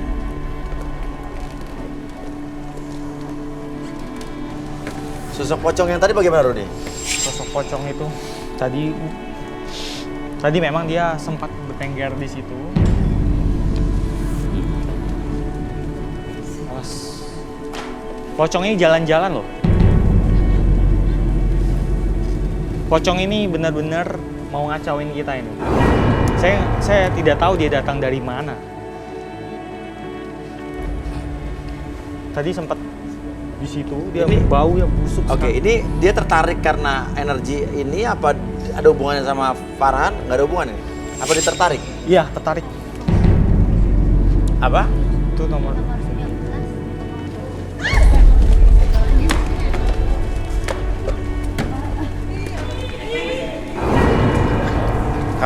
Sosok pocong yang tadi bagaimana, Rudy? Sosok pocong itu tadi memang dia sempat bertengger di situ. Awas. Pocong ini jalan-jalan loh. Pocong ini benar-benar mau ngacauin kita ini. Saya tidak tahu dia datang dari mana. Tadi sempat di situ dia bau yang busuk. Oke, ini dia tertarik karena energi ini apa ada hubungannya sama Farhan? Nggak ada hubungan ini? Apa dia tertarik? Iya, tertarik. Apa? Itu nomor.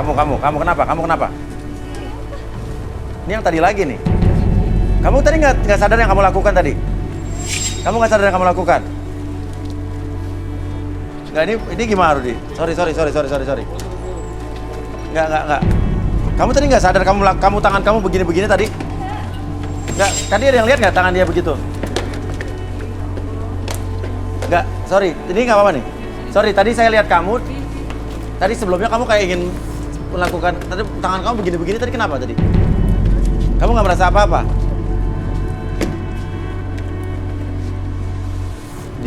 Kamu kenapa? Kamu kenapa? Ini yang tadi lagi nih. Kamu tadi nggak sadar yang kamu lakukan tadi? Kamu nggak sadar yang kamu lakukan? Nggak, ini gimana, Rudy? Sorry. Nggak. Kamu tadi nggak sadar kamu tangan kamu begini tadi? Nggak, tadi ada yang lihat nggak tangan dia begitu? Nggak, sorry. Ini nggak apa-apa nih. Sorry, tadi saya lihat kamu. Tadi sebelumnya kamu kayak ingin melakukan, tadi tangan kamu begini-begini tadi kenapa tadi? Kamu nggak merasa apa-apa?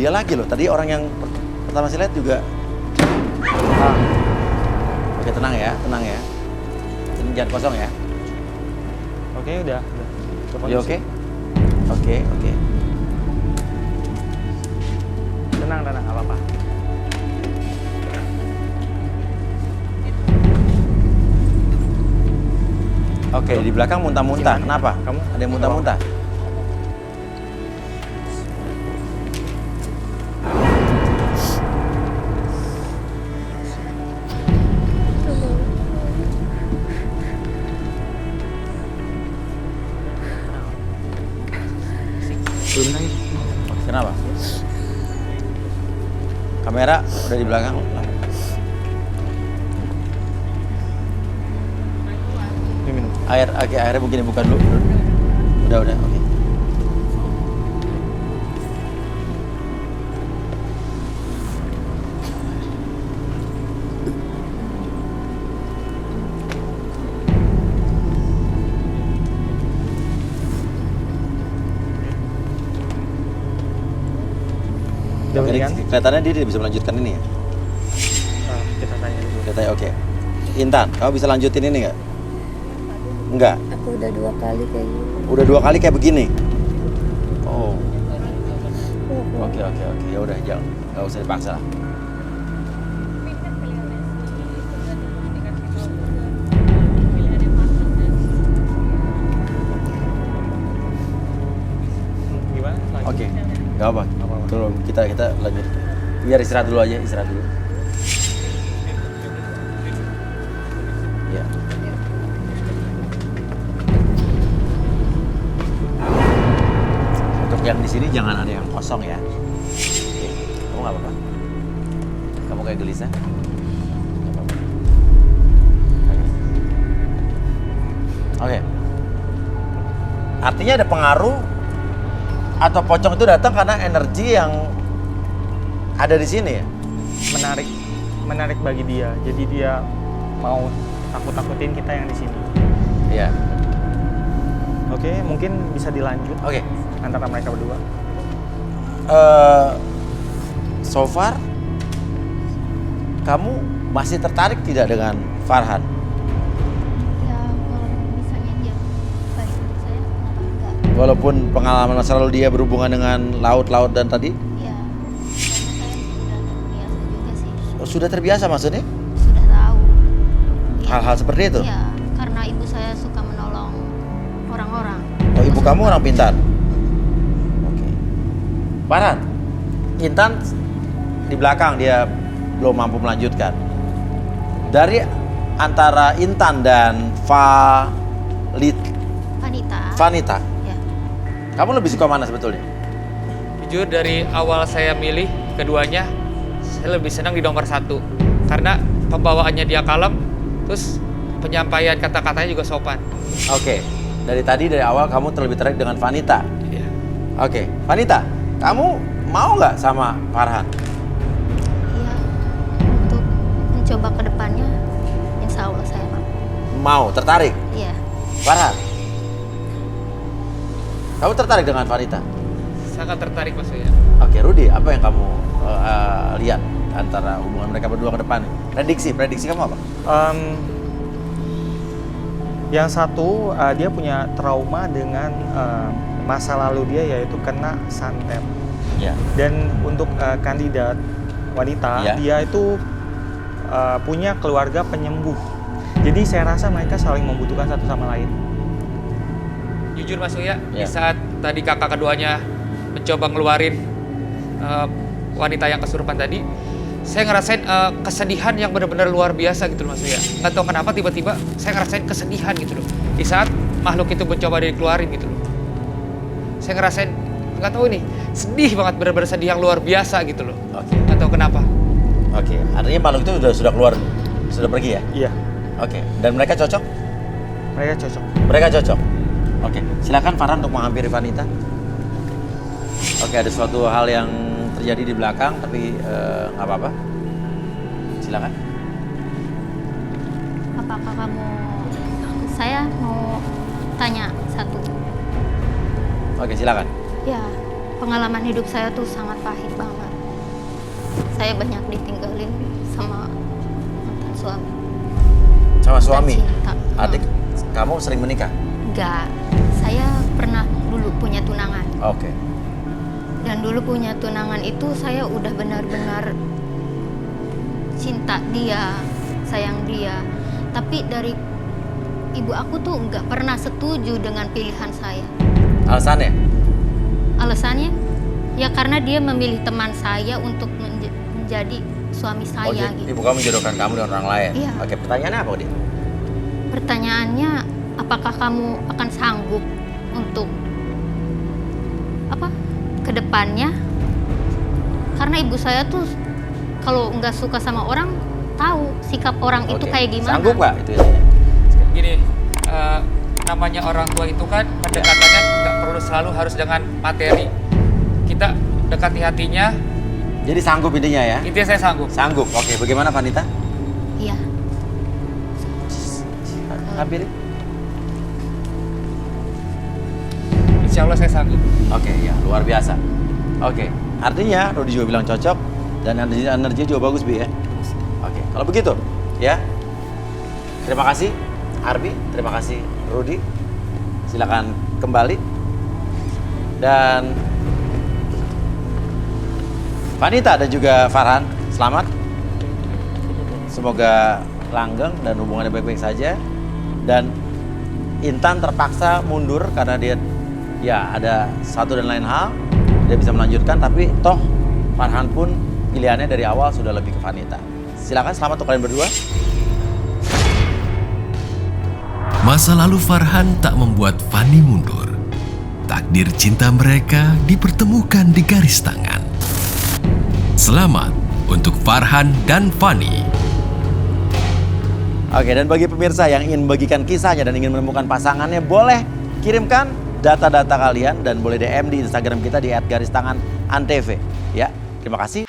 Dia lagi loh, tadi orang yang pertama saya lihat juga. Oke, tenang ya. Ini jangan kosong ya. Oke, udah. Ya, oke. Oke. Tenang, nggak apa-apa. Oke, di belakang muntah-muntah. Kenapa? Kamu ada yang muntah-muntah? Belum lagi. Kenapa? Kamera udah di belakang. Airnya begini bukan dulu. Udah, oke. Udah mendingan? Kelihatannya dia tidak bisa melanjutkan ini ya? Kita tanya dulu. Kita tanya, oke. Intan, kamu bisa lanjutin ini nggak? Enggak. Aku udah 2 kali kayak gitu. Udah 2 kali kayak begini. Oh. Oke. Ya udah, jangan, nggak usah dipaksa. Gimana? Oke, nggak apa. Tolong kita lanjut. Biar istirahat dulu aja, istirahat dulu. Ya. Untuk yang di sini jangan ada yang kosong ya. Oke. Kamu nggak apa-apa? Kamu kayak gelisah? Nggak apa-apa. Oke. Artinya ada pengaruh atau pocong itu datang karena energi yang ada di sini ya? Menarik bagi dia. Jadi dia mau takut-takutin kita yang di sini. Iya. Oke, mungkin bisa dilanjut. Oke. Antara mereka berdua. So far, kamu masih tertarik tidak dengan Farhan? Ya kalau misalnya dia baik untuk saya, kenapa enggak? Walaupun pengalaman masa lalu dia berhubungan dengan laut-laut dan tadi? Ya, karena saya sudah terbiasa juga sih. Oh, sudah terbiasa maksudnya? Sudah tahu. Hal-hal seperti itu? Iya, karena ibu saya suka menolong orang-orang. Oh, ibu kamu orang pintar? Oke. Farhan, Intan di belakang dia belum mampu melanjutkan. Dari antara Intan dan Vanita, Ya. kamu lebih suka mana sebetulnya? Jujur dari awal saya milih keduanya, saya lebih senang di nomor 1. Karena pembawaannya dia kalem, terus penyampaian kata-katanya juga sopan. Oke, dari awal kamu terlebih tertarik dengan Vanita. Iya. Oke, Vanita, kamu mau nggak sama Farhan? Iya, untuk mencoba ke depannya, insya Allah saya mau. Mau, tertarik? Iya. Farhan, kamu tertarik dengan Vanita? Sangat tertarik Mas Uya. Oke, Rudi, apa yang kamu lihat antara hubungan mereka berdua ke depan? Prediksi kamu apa? Yang satu, dia punya trauma dengan masa lalu dia, yaitu kena santet. Ya. Dan untuk kandidat wanita, Ya. dia itu punya keluarga penyembuh. Jadi saya rasa mereka saling membutuhkan satu sama lain. Jujur Mas Uya, Ya. di saat tadi kakak keduanya mencoba ngeluarin wanita yang kesurupan tadi, saya ngerasain kesedihan yang benar-benar luar biasa gitu loh Mas Uya. Nggak tahu kenapa tiba-tiba saya ngerasain kesedihan gitu loh. Di saat makhluk itu mencoba dikeluarin gitu loh. Saya ngerasain, nggak tahu nih, sedih banget, benar-benar sedih yang luar biasa gitu loh. Oke. Nggak tahu kenapa. Oke, artinya makhluk itu sudah keluar, sudah pergi ya? Iya, Oke, dan mereka cocok? mereka cocok. Mereka cocok. Oke, silakan Farhan untuk menghampiri Vanita. Oke, ada suatu hal yang terjadi di belakang, tapi nggak apa-apa. Silakan. Apakah kamu, saya mau tanya satu. Oke, silakan. Ya, pengalaman hidup saya tuh sangat pahit banget. Saya banyak ditinggalin sama mantan suami. Sama suami? Cinta. Adik, kamu sering menikah? Enggak, saya pernah dulu punya tunangan. Oke. Dan dulu punya tunangan itu saya udah benar-benar cinta dia, sayang dia. Tapi dari ibu aku tuh nggak pernah setuju dengan pilihan saya. Alasannya? Alasannya? Ya karena dia memilih teman saya untuk menjadi suami saya jadi gitu. ibu kamu menjodohkan kamu dengan orang lain? Iya. Oke, pertanyaannya apa, Din? Pertanyaannya, apakah kamu akan sanggup untuk kedepannya? Karena ibu saya tuh kalau nggak suka sama orang, tahu sikap orang itu kayak gimana. Sanggup nggak itu ya? Gini, namanya orang tua itu kan pendekatannya nggak perlu selalu harus dengan materi. Kita dekati hatinya. Jadi sanggup intinya ya? Intinya saya sanggup. Sanggup. Oke, bagaimana Vanita? Iya. Hampir. Insya Allah saya sanggup. Oke, ya luar biasa. Oke, artinya Rudi juga bilang cocok dan energi juga bagus, Bi ya. Oke, kalau begitu ya. Terima kasih Arbi, terima kasih Rudi. Silakan kembali. Dan Vanita dan juga Farhan, selamat. Semoga langgeng dan hubungannya baik-baik saja. Dan Intan terpaksa mundur karena dia ya ada satu dan lain hal, dia bisa melanjutkan, tapi toh Farhan pun pilihannya dari awal sudah lebih ke wanita. Silakan, selamat untuk kalian berdua. Masa lalu Farhan tak membuat Fani mundur. Takdir cinta mereka dipertemukan di garis tangan. Selamat untuk Farhan dan Fani. Oke, dan bagi pemirsa yang ingin membagikan kisahnya dan ingin menemukan pasangannya, boleh kirimkan data-data kalian dan boleh DM di Instagram kita di @garistanganantv. Ya, terima kasih.